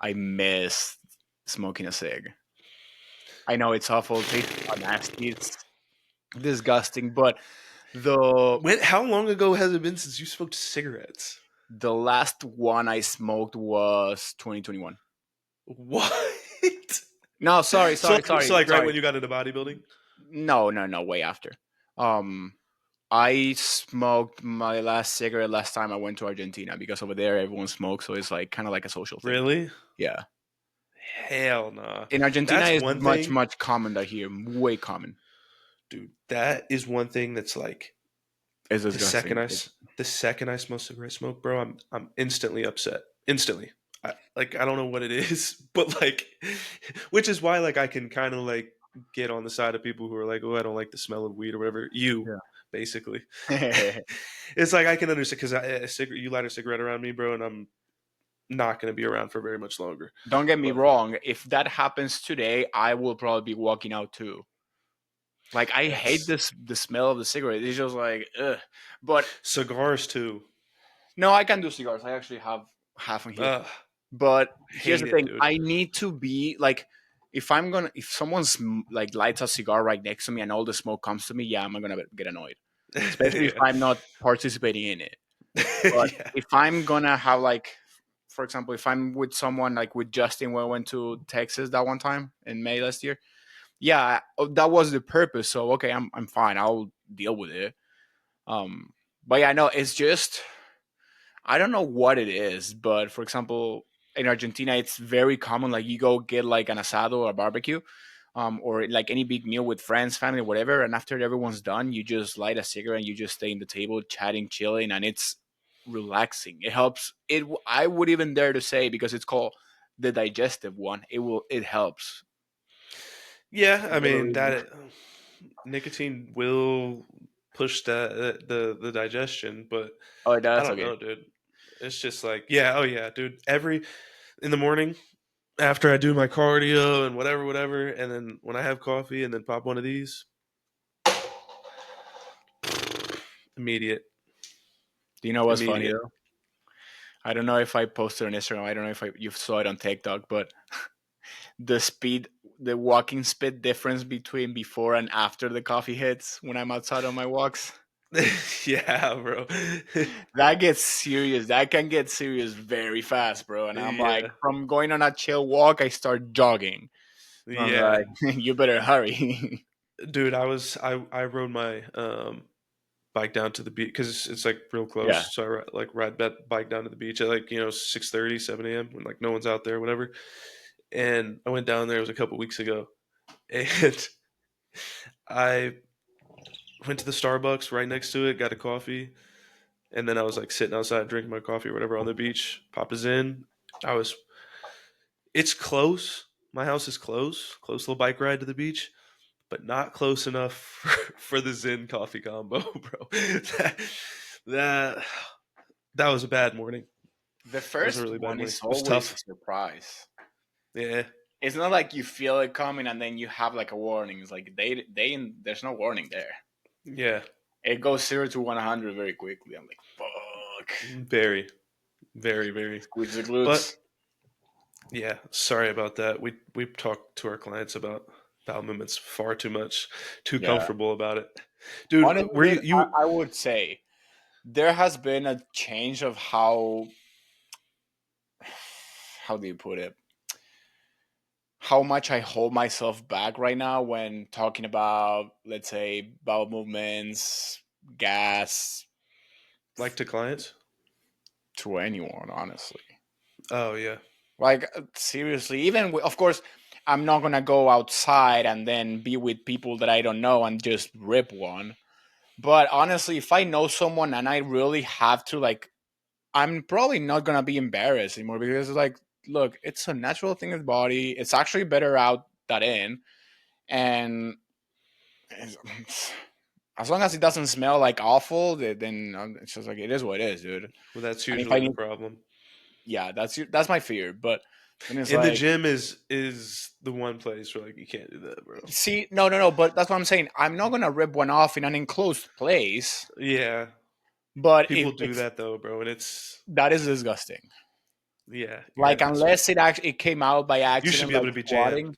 I miss smoking a cig. I know it's awful, it tastes nasty, it's disgusting, but the How long ago has it been since you smoked cigarettes? the last one I smoked was 2021. What? No, sorry, sorry, So sorry, like right sorry. when you got into bodybuilding? No, no, no, way after. Um, I smoked my last cigarette last time I went to Argentina because over there everyone smokes, so it's like kind of like a social thing. Really? Yeah, Hell nah. in Argentina, That's it's one much thing, much common than here, way common. dude. That is one thing that's like It's the second disgusting. I the second I smell cigarette smoke, bro, I'm instantly upset. Instantly. I don't know what it is, but like, which is why like I can kind of like get on the side of people who are like, oh, I don't like the smell of weed or whatever. You basically, Yeah. it's like I can understand because you light a cigarette around me, bro, and I'm not going to be around for very much longer. Don't get me But wrong. If that happens today, I will probably be walking out too. Like I hate that's the smell of the cigarette. It's just like, ugh. But cigars too. no, I can do cigars. I actually have half in here. Ugh, But here's hate the it, thing: dude. I need to be like, if someone's like lights a cigar right next to me and all the smoke comes to me, yeah, I'm gonna get annoyed. Especially if Yeah, I'm not participating in it. But yeah. if I'm gonna have like, for example, if I'm with someone like with Justin when we went to Texas that one time in May last year, yeah, that was the purpose. So okay, I'm fine. I'll deal with it. Um, but yeah, no, it's just I don't know what it is, but for example, in Argentina, it's very common. Like you go get like an asado or a barbecue, or like any big meal with friends, family, whatever. And after everyone's done, you just light a cigarette and you just stay in the table chatting, chilling, and it's relaxing. It helps. I would even dare to say because it's called the digestive one. It helps. Yeah, I Whatever mean reason. that nicotine will push the digestion, but Oh, I that's don't okay. know, dude. It's just like, yeah, oh yeah, dude. Every in the morning after I do my cardio and whatever, and then when I have coffee and then pop one of these, immediate, Do you know what's funny immediate. though? I don't know if I posted on Instagram. I don't know if you saw it on TikTok, but the speed, the walking speed difference between before and after the coffee hits when I'm outside on my walks. Yeah, bro. That gets serious. That can get serious very fast, bro. And I'm like, Yeah, from going on a chill walk, I start jogging. I'm yeah, like, you better hurry. dude. I rode my bike down to the beach because it's like real Yeah. close. So like ride that bike down to the beach at like 6:30, 7 a.m. when like no one's out there, whatever. And I went down there. It was a couple weeks ago, and I went to the Starbucks right next to it, got a coffee, and then I was like sitting outside drinking my coffee or whatever on the beach. Popped us in. I was. It's close. My house is close little bike ride to the beach, but not close enough for the Zen coffee combo, bro. That that was a bad morning. The That was a first really bad one morning. is It was always a tough. surprise. Yeah, It's not like you feel it coming and then you have like a warning. It's like there's no warning there. yeah, It goes 0 to 100 very quickly. I'm like, fuck. very, very, very. Squeeze the But glutes. yeah, sorry about that. We talked to our clients about bowel movements far too much, too Yeah. comfortable about it, dude. Honestly, Were dude, you? I would say there has been a change of how do you put it? How much I hold myself back right now when talking about, let's say, bowel movements, gas Like to clients? to anyone, honestly. Oh yeah. Like seriously, even of course, I'm not gonna go outside and then be with people that I don't know and just rip one. But honestly, if I know someone and I really have to, like, I'm probably not gonna be embarrassed anymore because it's like, look, it's a natural thing in the body. It's actually better out that in, and as long as it doesn't smell like awful, then it's just like it is what it is, dude. Well, that's And if I usually the need, problem. yeah, that's my fear. But then it's And the like, gym is the one place where like you can't do that, bro. see, no. But that's what I'm saying. I'm not gonna rip one off in an enclosed place. Yeah. But if People do it's that though, bro, and it's that is disgusting. yeah, you're Like an asshole. unless it actually it came out by You should accident, be able like to be jammed. squatting.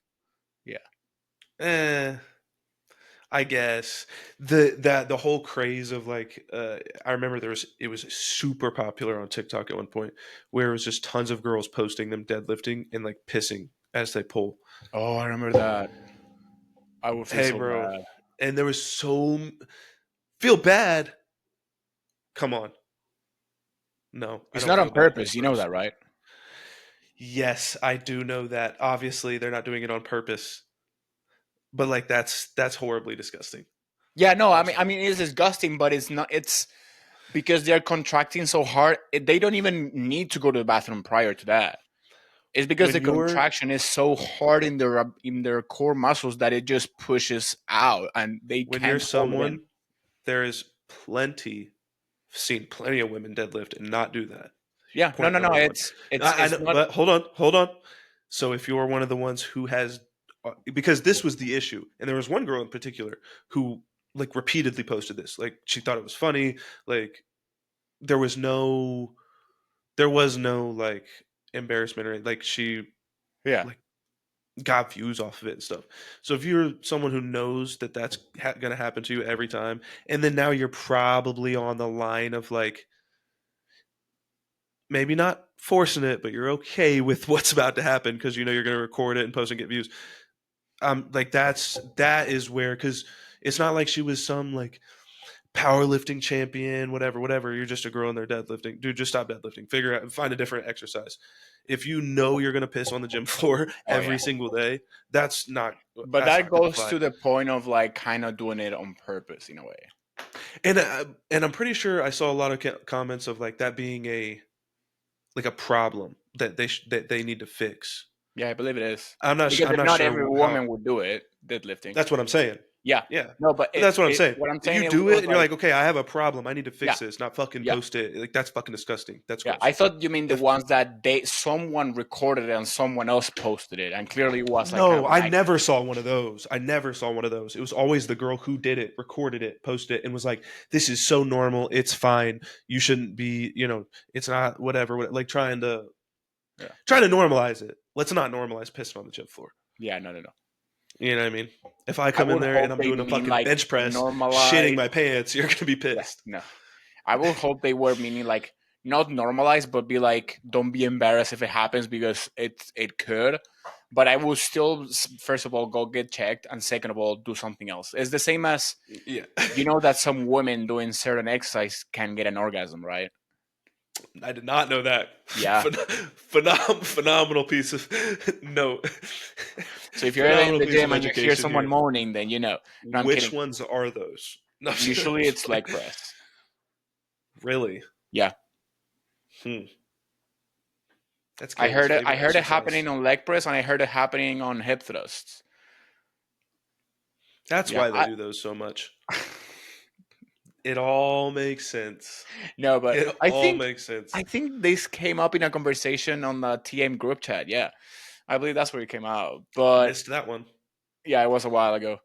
Yeah. Eh, I guess the whole craze of like I remember it was super popular on TikTok at one point where it was just tons of girls posting them deadlifting and like pissing as they pull. Oh, I remember that. I would feel Hey, so bro, bad. and there was feel bad. Come on, no, I It's don't not on feel bad purpose. vice You know versa. that, right? Yes, I do know that. Obviously, they're not doing it on purpose, but like that's horribly disgusting. Yeah. No. I Personally, mean, it's disgusting, but it's not. It's because they're contracting so hard. They don't even need to go to the bathroom prior to that. It's because when the you're contraction is so hard in their core muscles that it just pushes out and they when you're can't hold it in. someone, there is plenty seen plenty of women deadlift and not do that. Yeah. No. Point No. No. number one. I It's know, not. but hold on. So if you're one of the ones who has, because this was the issue, and there was one girl in particular who like repeatedly posted this, like she thought it was funny, like there was no, like embarrassment or like she Yeah. like got views off of it and stuff. So if you're someone who knows that that's going to happen to you every time, and then now you're probably on the line of like maybe not forcing it, but you're okay with what's about to happen because you know you're going to record it and post and get views. Like that is where because it's not like she was some like powerlifting champion, whatever. You're just a girl in there deadlifting, dude. Just stop deadlifting. Figure out, find a different exercise. If you know you're going to piss on the gym floor Oh yeah. every single day, But that's that not going to goes fly. to the point of like kind of doing it on purpose in a way. And I'm pretty sure I saw a lot of comments of like that being a like a problem that that they need to fix. Yeah, I believe it is I'm because if not not every sure how. woman would do it deadlifting. That's what I'm saying. Yeah. Yeah, No, but but that's what I'm saying. what I'm saying You it do was it, and you're like, like, okay, I have a problem. I need to yeah, fix this. Not fucking yeah, post it. Like that's fucking disgusting. That's yeah. gross. I thought you mean the The, ones that someone recorded it and someone else posted it, and clearly it was like kind no, of an I accident. never saw one of those. I never saw one of those. It was always the girl who did it, recorded it, posted it, and was like, "This is so normal. It's fine. You shouldn't be. You know, it's not whatever. Like Yeah, trying to normalize it. Let's not normalize pissing on the gym floor. yeah. No, no, no. You know what I mean? If I I come in would there and hope I'm they doing a mean fucking like bench press, shitting normalize. my pants, you're gonna be Yeah, pissed. no. I will hope they were meaning like not normalize, but be like, don't be embarrassed if it happens because it could. But I will still, first of all, go get checked, and second of all, do something else. It's the same as Yeah, you know that some women doing certain exercise can get an orgasm, right? I did not know that. Yeah. Phenomenal piece of note. So if you're ever in Phenomenal the piece gym of and you hear education someone here. moaning, then you know. No, I'm Which kidding. ones are those? No, I'm Usually just it's playing. leg press. Really? Yeah. Hmm. That's Caden's I favorite heard it exercise. happening on leg press, and I heard it happening on hip thrusts. That's Yeah. why they do those so much. It all makes sense. No, but It all makes sense. I think this came up in a conversation on the TM group chat. Yeah, I believe that's where it came out. But Missed that one. yeah, it was a while ago.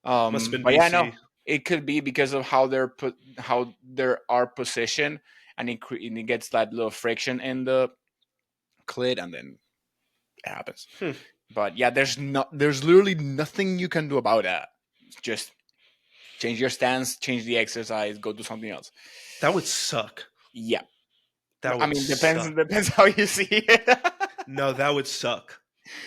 Must have been But yeah, no, BC. it could be because of how they're put, how there are positioned, and and it gets that little friction in the clit, and then it happens. Hmm. But yeah, there's literally nothing you can do about that. Just change your stance, change the exercise, go do something else. That would suck. Yeah, That I would mean, suck. depends how you see it. No, that would suck.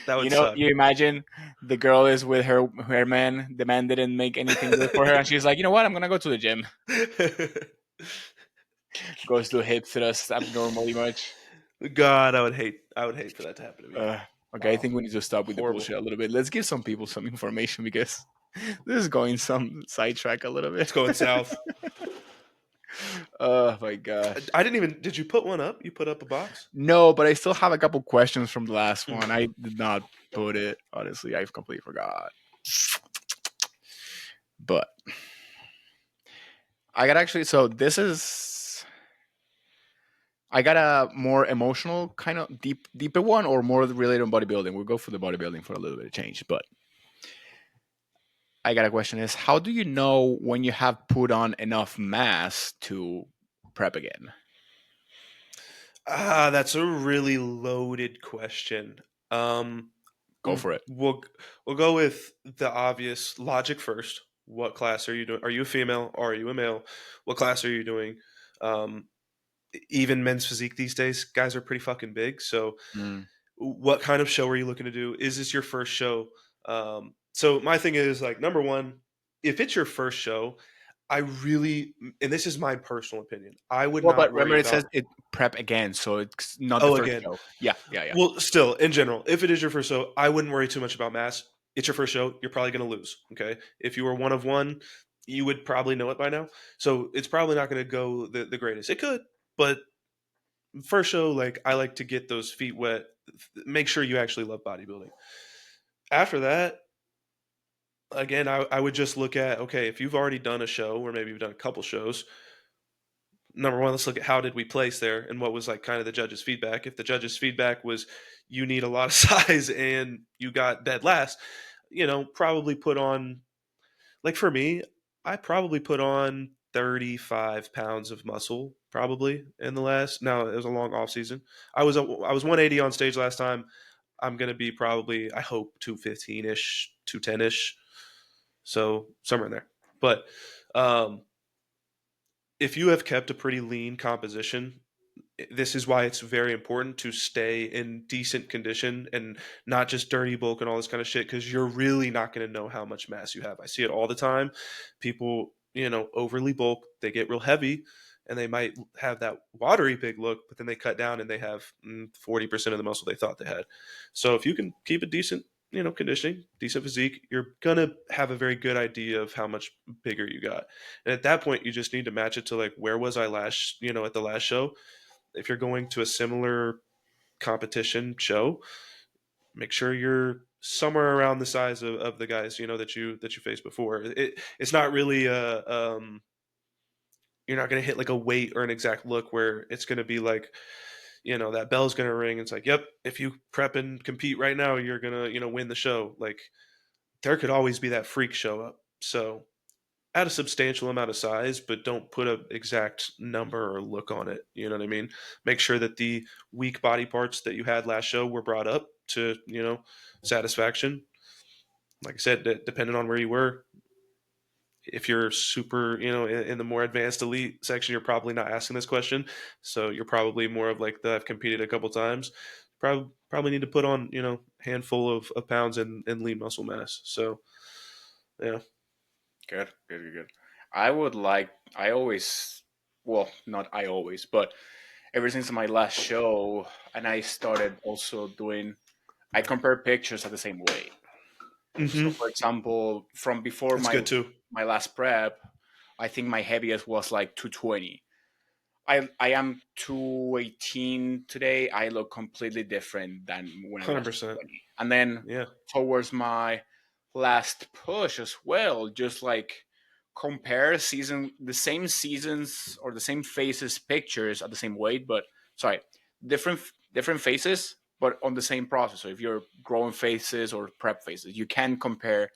That would suck. You imagine the girl is with her man. The man didn't make anything good for her, and she's like, you know what? I'm gonna go to the gym. Goes to hip thrust abnormally much. God, I would hate for that to happen to me. Uh, okay, I Wow, think we need to stop with the horrible. bullshit a little bit. Let's give some people some information because this is going some sidetrack a little bit. It's going south. Oh my gosh. I didn't even. Did you put one up? You put up a box? No, but I still have a couple questions from the last one. Mm. I did not put it. Honestly, I've completely forgot. But I got actually. So this is. I got a more emotional kind of deeper one, or more related on bodybuilding. We'll go for the bodybuilding for a little bit of change. But I got a question: is how do you know when you have put on enough mass to prep again? Ah, that's a really loaded question. Um, Go for it. we'll we'll go with the obvious logic first. What class are you doing? Are you a female or are you a male? What class are you doing? Um, Even men's physique these days, guys are pretty fucking big. So, Mm. what kind of show are you looking to do? Is this your first show? So my thing is like number one, if it's your first show, I really, and this is my personal opinion, I would Well, not but worry remember it says about. it prep again, so it's not the Oh, first again, show. Yeah, yeah, yeah. well, still, in general, if it is your first show, I wouldn't worry too much about mass. It's your first show. You're probably going to lose. Okay. If you were one of one, you would probably know it by now. So it's probably not going to go the greatest. It could, but first show, like, I like to get those feet wet. Make sure you actually love bodybuilding. After that, again, I would just look at, okay, if you've already done a show or maybe you've done a couple shows, number one, let's look at how did we place there and what was like kind of the judges' feedback. If the judges' feedback was you need a lot of size and you got dead last, probably put on, like for me, I probably put on 35 pounds of muscle probably in the last. Now it was a long off season. I was 180 on stage last time. I'm gonna be probably, I hope, 215 ish, 210 ish, so somewhere in there. But um, if you have kept a pretty lean composition, this is why it's very important to stay in decent condition and not just dirty bulk and all this kind of shit, because you're really not going to know how much mass you have. I see it all the time. People, overly bulk, they get real heavy and they might have that watery big look, but then they cut down and they have 40% of the muscle they thought they had. So if you can keep a decent, conditioning, decent physique, you're going to have a very good idea of how much bigger you got. And at that point, you just need to match it to like, where was I last, at the last show? If you're going to a similar competition show, make sure you're somewhere around the size of the guys that you faced before. It's not really you're not going to hit like a weight or an exact look where it's going to be like, that bell's going to ring. It's like, yep, if you prep and compete right now, you're going to win the show. Like, there could always be that freak show up. So add a substantial amount of size, but don't put an exact number or look on it. You know what I mean? Make sure that the weak body parts that you had last show were brought up to, satisfaction. Like I said, depending on where you were, if you're super, in the more advanced elite section, you're probably not asking this question. So you're probably more of like the I've competed a couple times. Probably need to put on, handful of pounds and lean muscle mass. So yeah. Good, good, good, good. I would like. I always, well, not I always, but ever since my last show, and I started also doing. I compare pictures at the same weight. So, Hmm. for example, from before That's good too. my last prep, I think my heaviest was like 220. I am 218 today. I look completely different than when I was 100%. 20. And then Yeah. towards my last push as well, just like compare the same seasons or the same faces pictures at the same weight, but sorry, different different faces, but on the same process. So if you're growing faces or prep faces, you can compare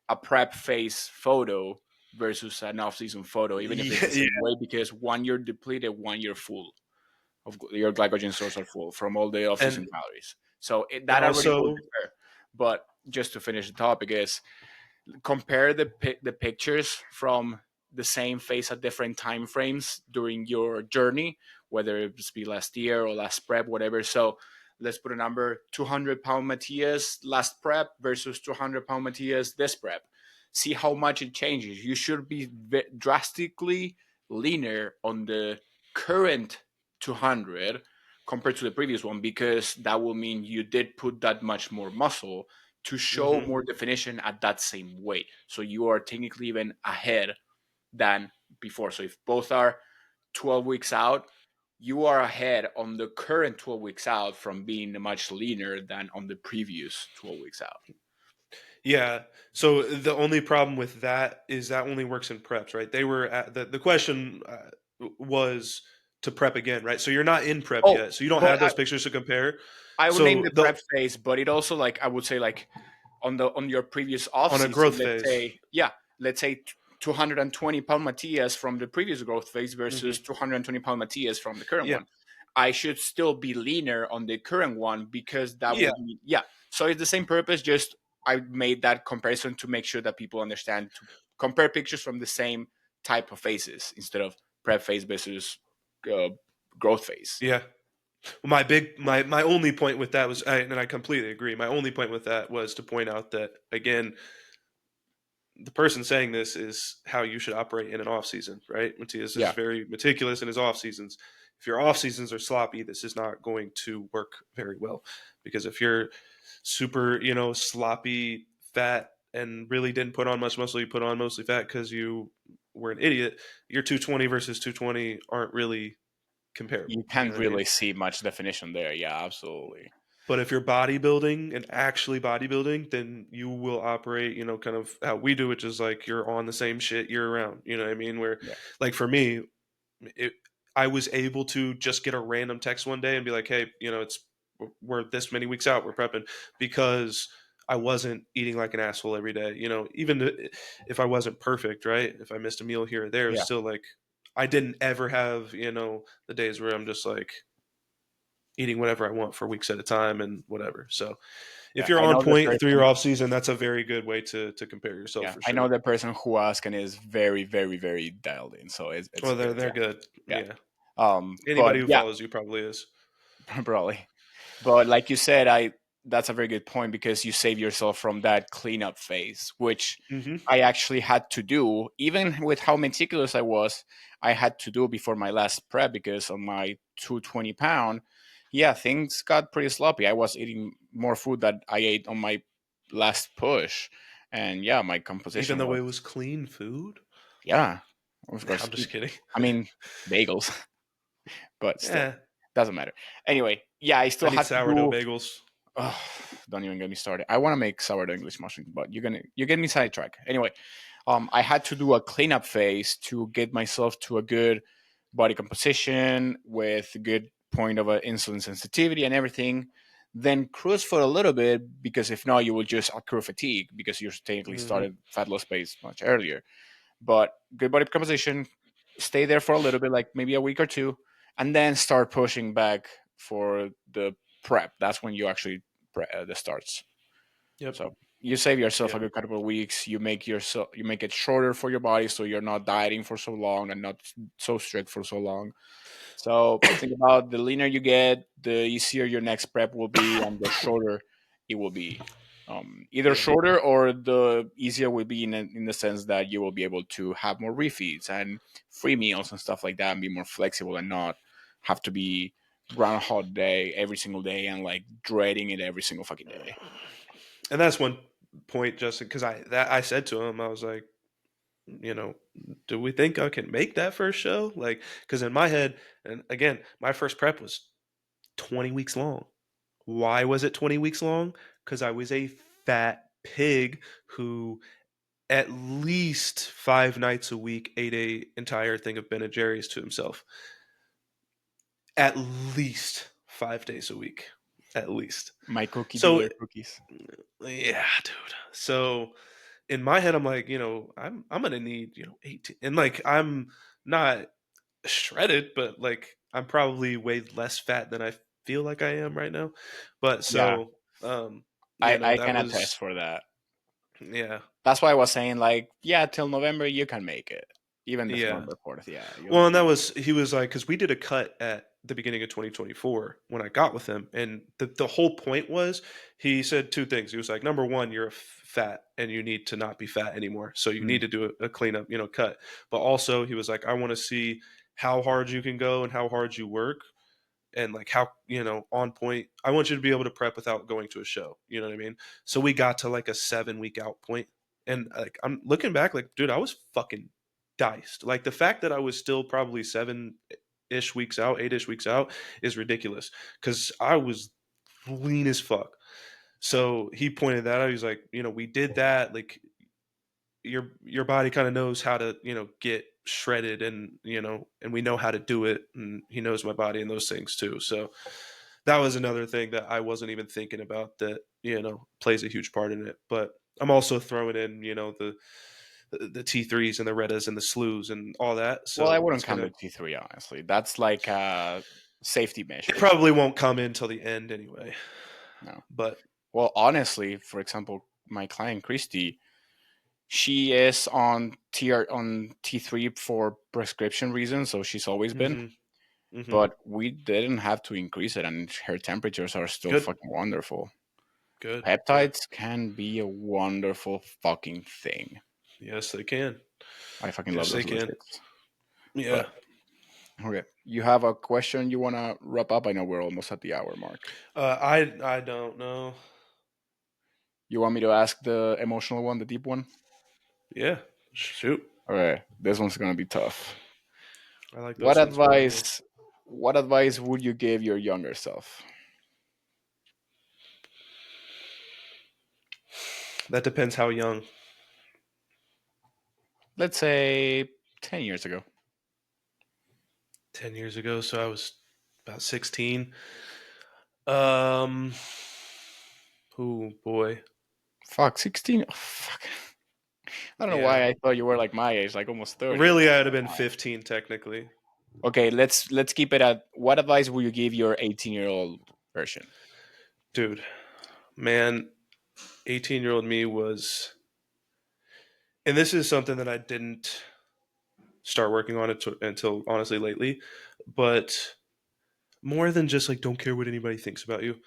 a prep phase photo versus an off-season photo, even if it's Yeah, the same yeah. way, because one you're depleted, one you're full your glycogen stores are full from all the off-season and calories. So and that already will also, differ. But just to finish the topic is compare the pictures from the same phase at different time frames during your journey, whether it be last year or last prep, whatever. So let's put a number, 200-pound Matias last prep versus 200-pound Matias this prep. See how much it changes. You should be drastically leaner on the current 200 compared to the previous one, because that will mean you did put that much more muscle to show Mm-hmm. more definition at that same weight. So you are technically even ahead than before. So if both are 12 weeks out, you are ahead on the current 12 weeks out from being much leaner than on the previous 12 weeks out. Yeah. So the only problem with that is that only works in preps, right? They were at the question was to prep again, right? So you're not in prep Oh, yet, so you don't but have those pictures to compare. I would name So the the prep phase, but it also, like, I would say, like, on your previous off on a season, growth let's phase. say, yeah, let's say 220-pound Matias from the previous growth phase versus Hmm. 220-pound Matias from the current Yeah. one. I should still be leaner on the current one, because that Yeah. will be, yeah. So it's the same purpose, just I made that comparison to make sure that people understand, to compare pictures from the same type of phases instead of prep phase versus uh, growth phase. Yeah. My only point with that was, and I completely agree. My only point with that was to point out that again, the person saying this is how you should operate in an off season, right? Matias is Yeah. very meticulous in his off seasons. If your off seasons are sloppy, this is not going to work very well, because if you're super, sloppy, fat, and really didn't put on much muscle, you put on mostly fat because you were an idiot. Your 220 versus 220 aren't really You comparable. You know can't what I mean? really see much definition there. Yeah, absolutely. But if you're bodybuilding and actually bodybuilding, then you will operate, kind of how we do, which is like you're on the same shit year round. You know what I mean? Where, Yeah. like for me, it, I was able to just get a random text one day and be like, hey, we're this many weeks out, we're prepping, because I wasn't eating like an asshole every day. Even if I wasn't perfect, right? If I missed a meal here or there, it was Yeah. still like I didn't ever have, the days where I'm just like eating whatever I want for weeks at a time and whatever. So if Yeah. you're I on know the point through your person. off season, that's a very good way to compare yourself Yeah. for I know sure. the person who asked and is very, very, very dialed in. So Well, it's they're good. yeah. Yeah. Yeah. But Anybody who yeah, follows you probably is. probably. But like you said, I that's a very good point, because you save yourself from that cleanup phase, which Hmm. I actually had to do, even with how meticulous I was. I had to do before my last prep, because on my 220-pound, yeah, things got pretty sloppy. I was eating more food that I ate on my last push, and yeah, my Even composition though was, it was clean food. yeah, of course. I'm just kidding. I mean, bagels, but still, Yeah, doesn't matter. Anyway, yeah, I I still need had to sourdough do. bagels. Oh, don't even get me started. I want to make sourdough English muffins, but you get me sidetracked. Anyway, I had to do a cleanup phase to get myself to a good body composition with a good point of insulin sensitivity and everything. Then cruise for a little bit, because if not, you will just accrue fatigue, because you technically Hmm. started fat loss phase much earlier. But good body composition, stay there for a little bit, like maybe a week or two, and then start pushing back for the prep. That's when you actually the starts. Yep. So you save yourself a Yeah. good couple of weeks. You make it shorter for your body, so you're not dieting for so long and not so strict for so long. So think about, the leaner you get, the easier your next prep will be, and the shorter it will be. Either Yeah. shorter, or the easier will be in the sense that you will be able to have more refeeds and free meals and stuff like that, and be more flexible, and not have to be groundhog day every single day and like dreading it every single fucking day. And that's one point, Justin, because I said to him, I was like, you know, do we think I can make that first show? Like, because in my head, and again, my first prep was 20 weeks long. Why was it 20 weeks long? Because I was a fat pig who at least 5 nights a week ate a entire thing of Ben and Jerry's to himself. At least 5 days a week. At least. My cookie So dealer cookies. yeah, dude. So in my head, I'm like, I'm gonna need, 18, and like I'm not shredded, but like I'm probably way less fat than I feel like I am right now. But Yeah, so, I that can attest was for that. yeah, That's why I was saying, like, yeah, till November you can make it. Even the Yeah. November 4th. Yeah, you'll Well, and be. that was he was like because we did a cut at the beginning of 2024 when I got with him, and the whole point was he said two things. He was like, number one, you're fat and you need to not be fat anymore, so you Mm. need to do a cleanup, cut. But also, he was like, I want to see how hard you can go and how hard you work, and like how on point. I want you to be able to prep without going to a show. You know what I mean? So we got to like a 7 week out point, and like I'm looking back, like dude, I was fucking diced. Like the fact that I was still probably 7 ish weeks out, 8 ish weeks out is ridiculous because I was lean as fuck. So he pointed that out. He's like, we did that. Like your body kind of knows how to get shredded, and and we know how to do it, and he knows my body and those things too. So that was another thing that I wasn't even thinking about that plays a huge part in it. But I'm also throwing in the T3s and the Retas and the slews and all that. Well, I So wouldn't it's count gonna the T3 honestly. That's like a safety it measure. probably won't come in till the end anyway. No. But Well, honestly, for example, my client Christy, she is on T3 for prescription reasons, so she's always been. hmm hmm But we didn't have to increase it, and her temperatures are still good, fucking wonderful. good, yeah, Peptides can be a wonderful fucking thing. yes they can, I fucking love yes they those little can, shits. yeah. But okay, you have a question you wanna wrap up? I know we're almost at the hour mark. I don't know. You want me to ask the emotional one, the deep one? Yeah, shoot. Okay, this one's gonna be tough. I like What those ones personally. advice? What advice would you give your younger self? That depends how young. Let's say 10 years ago. 10 years ago, so I was about 16. Um, oh boy. Fuck, 16. Oh, fuck. I don't know Yeah. why I thought you were like my age, like almost 30 or Really, I'd have something. been 15 technically. Okay, let's keep it at what advice would you give your 18-year-old version? Dude, man, 18-year-old me was, and this is something that I didn't start working on it until honestly lately, but more than just like don't care what anybody thinks about you.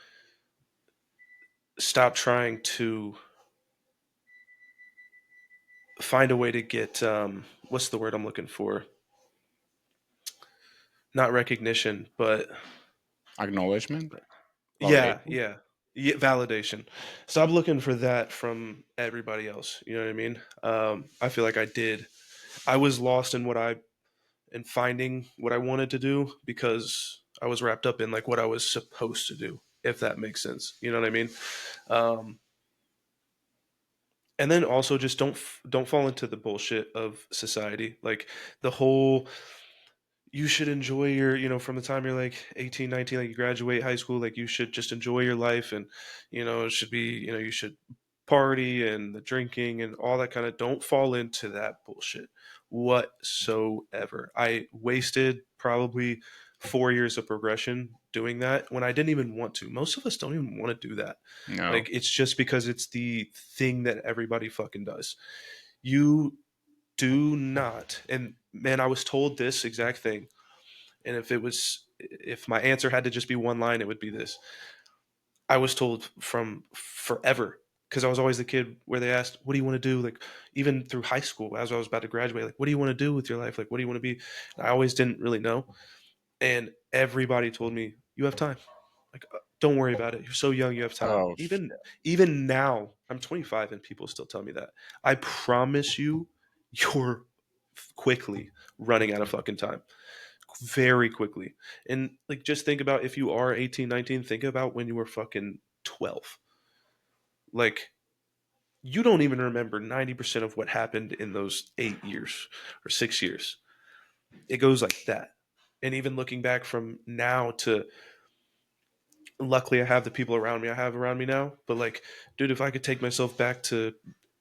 Stop trying to find a way to get what's the word I'm looking for? Not recognition, but Acknowledgement, yeah, validation. yeah. Yeah, validation. Stop looking for that from everybody else. You know what I mean? I feel like I did. I was lost in finding what I wanted to do because I was wrapped up in like what I was supposed to do. If that makes sense, you know what I mean? Um, and then also just don't fall into the bullshit of society. Like the whole you should enjoy your from the time you're like 18, 19, like you graduate high school, like you should just enjoy your life, and it should be you should party and the drinking and all that kind of. Don't fall into that bullshit whatsoever. I wasted probably 4 years of progression doing that when I didn't even want to. Most of us don't even want to do that. No. Like it's just because it's the thing that everybody fucking does. You do not. And man, I was told this exact thing, and if my answer had to just be one line, it would be this. I was told from forever because I was always the kid where they asked, "What do you want to do?" Like even through high school, as I was about to graduate, like, "What do you want to do with your life? Like, what do you want to be?" And I always didn't really know, and everybody told me, "You have time. Like, don't worry about it. You're so young. You have time." Oh Even now, I'm 25, and people still tell me that. I promise you, you're quickly running out of fucking time very quickly. And like just think about if you are 18, 19, think about when you were fucking 12. Like you don't even remember 90% of what happened in those 8 years or 6 years. It goes like that. And even looking back from now to luckily I have the people around me I have around me now, but like dude, if I could take myself back to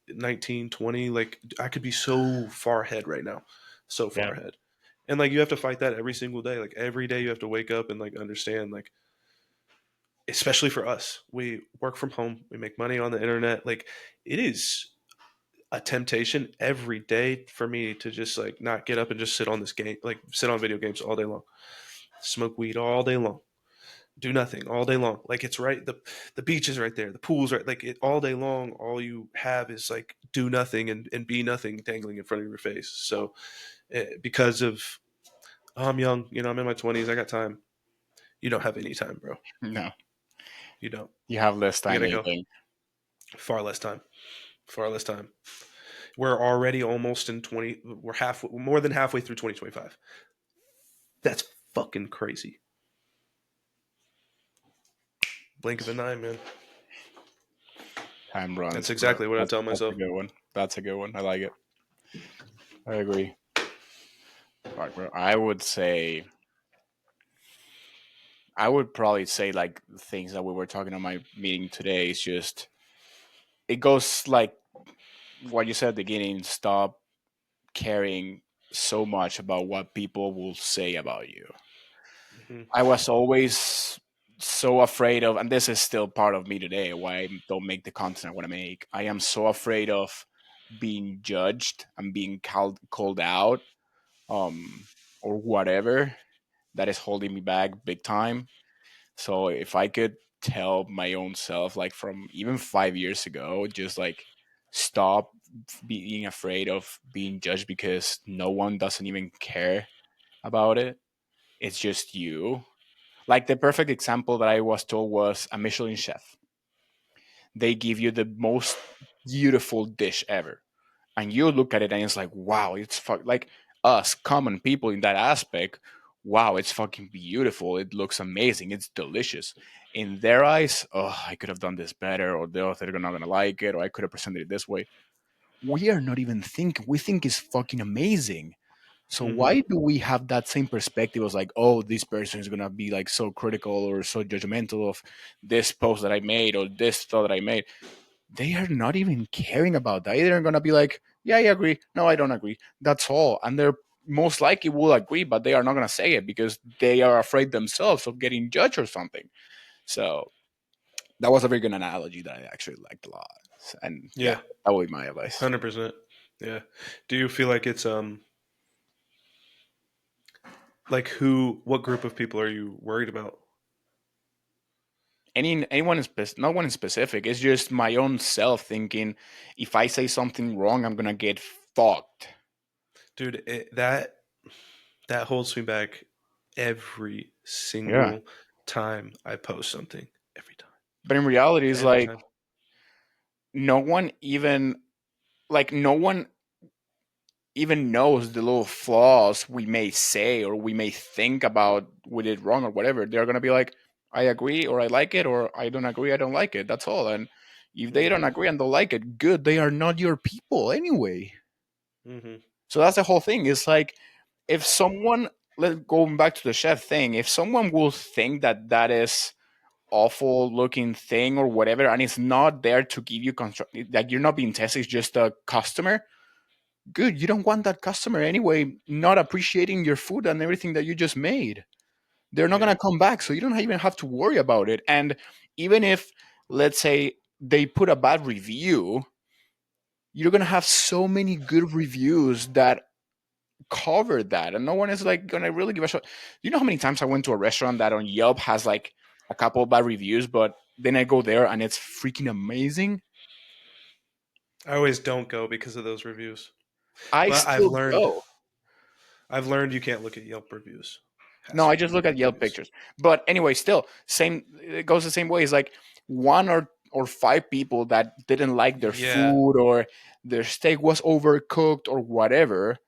19, 20, like I could be so far ahead right now. So yeah. far ahead. And like you have to fight that every single day. Like every day you have to wake up and like understand like especially for us. We work from home, we make money on the internet. Like it is a temptation every day for me to just like not get up and just sit on this game, like sit on video games all day long, smoke weed all day long, do nothing all day long. Like it's right, the beach is right there, the pool's right, like it all day long. All you have is like do nothing and be nothing dangling in front of your face. So because of I'm young, I'm in my 20s, I got time. You don't have any time, bro. No, You don't. you have less You time gotta than you go. think. Far less time. Far less time. We're already almost in 20. We're more than halfway through 2025. That's fucking crazy. Blink of an eye, man. Time That's runs, bro. exactly what I tell That's a myself. good one. That's a good one. I like it. I agree. Fuck, bro. I would probably say like things that we were talking on my meeting today is just it goes like what you said at the beginning. Stop caring so much about what people will say about you. Hmm. I was always so afraid of, and this is still part of me today, why I don't make the content I want to make. I am so afraid of being judged and being called out, um, or whatever that is holding me back big time. So if I could tell my own self, like from even 5 years ago, just like stop being afraid of being judged because no one doesn't even care about it. It's just you. Like the perfect example that I was told was a Michelin chef. They give you the most beautiful dish ever. And you look at it and it's like, wow, like us common people in that aspect. Wow, it's fucking beautiful. It looks amazing. It's delicious. In their eyes, oh, I could have done this better, or they're not gonna like it, or I could have presented it this way. We are not even thinking. We think it's fucking amazing. So Hmm. why do we have that same perspective as like, oh, this person is gonna be like so critical or so judgmental of this post that I made or this thought that I made? They are not even caring about that. They're gonna be like, yeah, I agree. No, I don't agree. That's all. And they're most likely will agree, but they are not gonna say it because they are afraid themselves of getting judged or something. So that was a very good analogy that I actually liked a lot. And yeah, Yeah, that would be my advice. 100%. Yeah. Do you feel like it's like what group of people are you worried about? Anyone in no one in specific. It's just my own self thinking. If I say something wrong, I'm gonna get fucked. Dude, that holds me back every Yeah. single time I post something. Every time. But in reality, it's Every like time. no one even no one even knows the little flaws we may say or we may think about we did wrong or whatever. They're gonna be like, I agree or I like it or I don't agree, I don't like it. That's all. And if they don't Hmm. agree and don't like it, good. They are not your people anyway. Hmm. So that's the whole thing. It's like if someone going back to the chef thing, if someone will think that that is awful looking thing or whatever, and it's not there to give you construct, like you're not being tested, it's just a customer. Good, you don't want that customer anyway, not appreciating your food and everything that you just made. They're not Yeah. gonna come back, so you don't even have to worry about it. And even if, let's say, they put a bad review, you're gonna have so many good reviews that cover that, and no one is like gonna really give a shot. You know how many times I went to a restaurant that on Yelp has like a couple of bad reviews, but then I go there and it's freaking amazing. I always don't go because of those reviews. I But still go. I've learned you can't look at Yelp reviews. Has No, to I be just look at Google Yelp reviews. pictures. But anyway, still same. It goes the same way. It's like one or five people that didn't like their Yeah, food or their steak was overcooked or whatever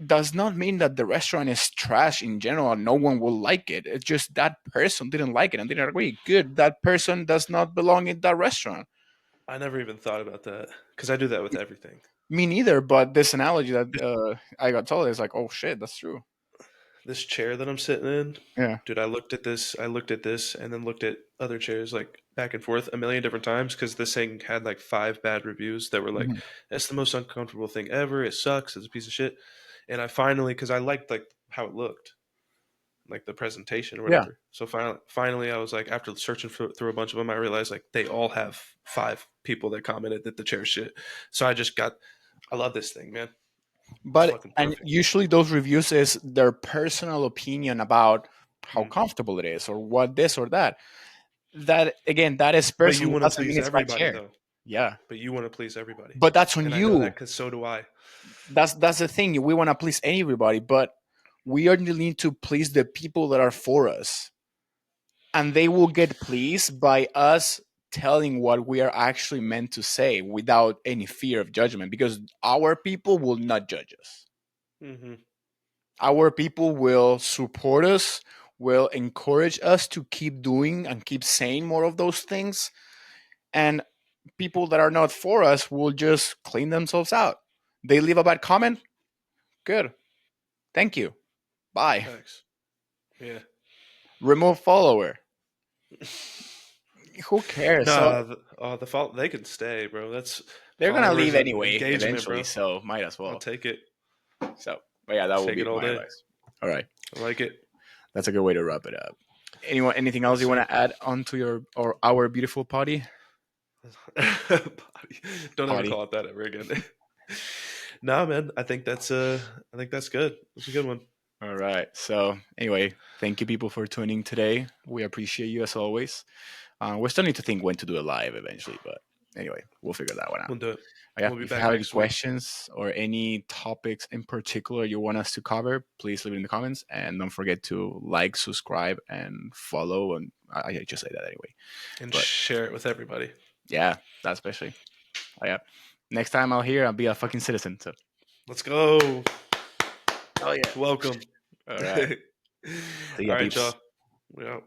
does not mean that the restaurant is trash in general and no one will like it. It's just that person didn't like it and didn't agree. Good. That person does not belong in that restaurant. I never even thought about that because I do that with everything. Me neither, but this analogy that I got told is like, oh shit, that's true. This chair that I'm sitting in, Yeah. dude, I looked at this, and then looked at other chairs like back and forth a million different times because this thing had like five bad reviews that were like, Mhm. "That's the most uncomfortable thing ever. It sucks. It's a piece of shit." And I finally, because I liked like how it looked, like the presentation or Yeah. whatever. So finally, I was like, after searching through a bunch of them, I realized like they all have 5 people that commented that the chair's shit. So I love this thing, man. It's But fucking and perfect. usually those reviews is their personal opinion about how Mm. comfortable it is or what this or that. That again, that is But you personal. want to Doesn't mean please it's my everybody, chair. though. Yeah, But you want to please everybody, but that's on and I know that you. because so do I. That's the thing. We want to please everybody, but we only need to please the people that are for us, and they will get pleased by us telling what we are actually meant to say without any fear of judgment. Because our people will not judge us. Hmm. Our people will support us, will encourage us to keep doing and keep saying more of those things. And people that are not for us will just clean themselves out. They leave a bad comment. Good. Thank you. Bye. Facts. Yeah. Remove follower. Who cares? So Nah, the fault they can stay, bro. That's they're gonna leave followers and anyway, engagement, eventually. bro. So might as I'll well. take it. So, but yeah, that will Take be it all my day. advice. All right, I like it. that's a good way to wrap it up. Anything else Yes, you want sir. to add onto your or our beautiful potty? Body. Don't ever Potty. call it that ever again. Nah, man. I think that's good. That's a good one. All right. So anyway, thank you people for tuning today. We appreciate you as always. We're still need to think when to do a live eventually, but anyway, we'll figure that one out. We'll do it. Yeah, We'll be if you back have any next week. questions or any topics in particular you want us to cover, please leave it in the comments. And don't forget to like, subscribe, and follow. And I just say that anyway. And But share it with everybody. yeah, that especially. Oh, yeah. Next time I'll hear, I'll be a fucking citizen. So, Let's go. oh yeah. Welcome. All All right. See ya, right, y'all. peeps. We out.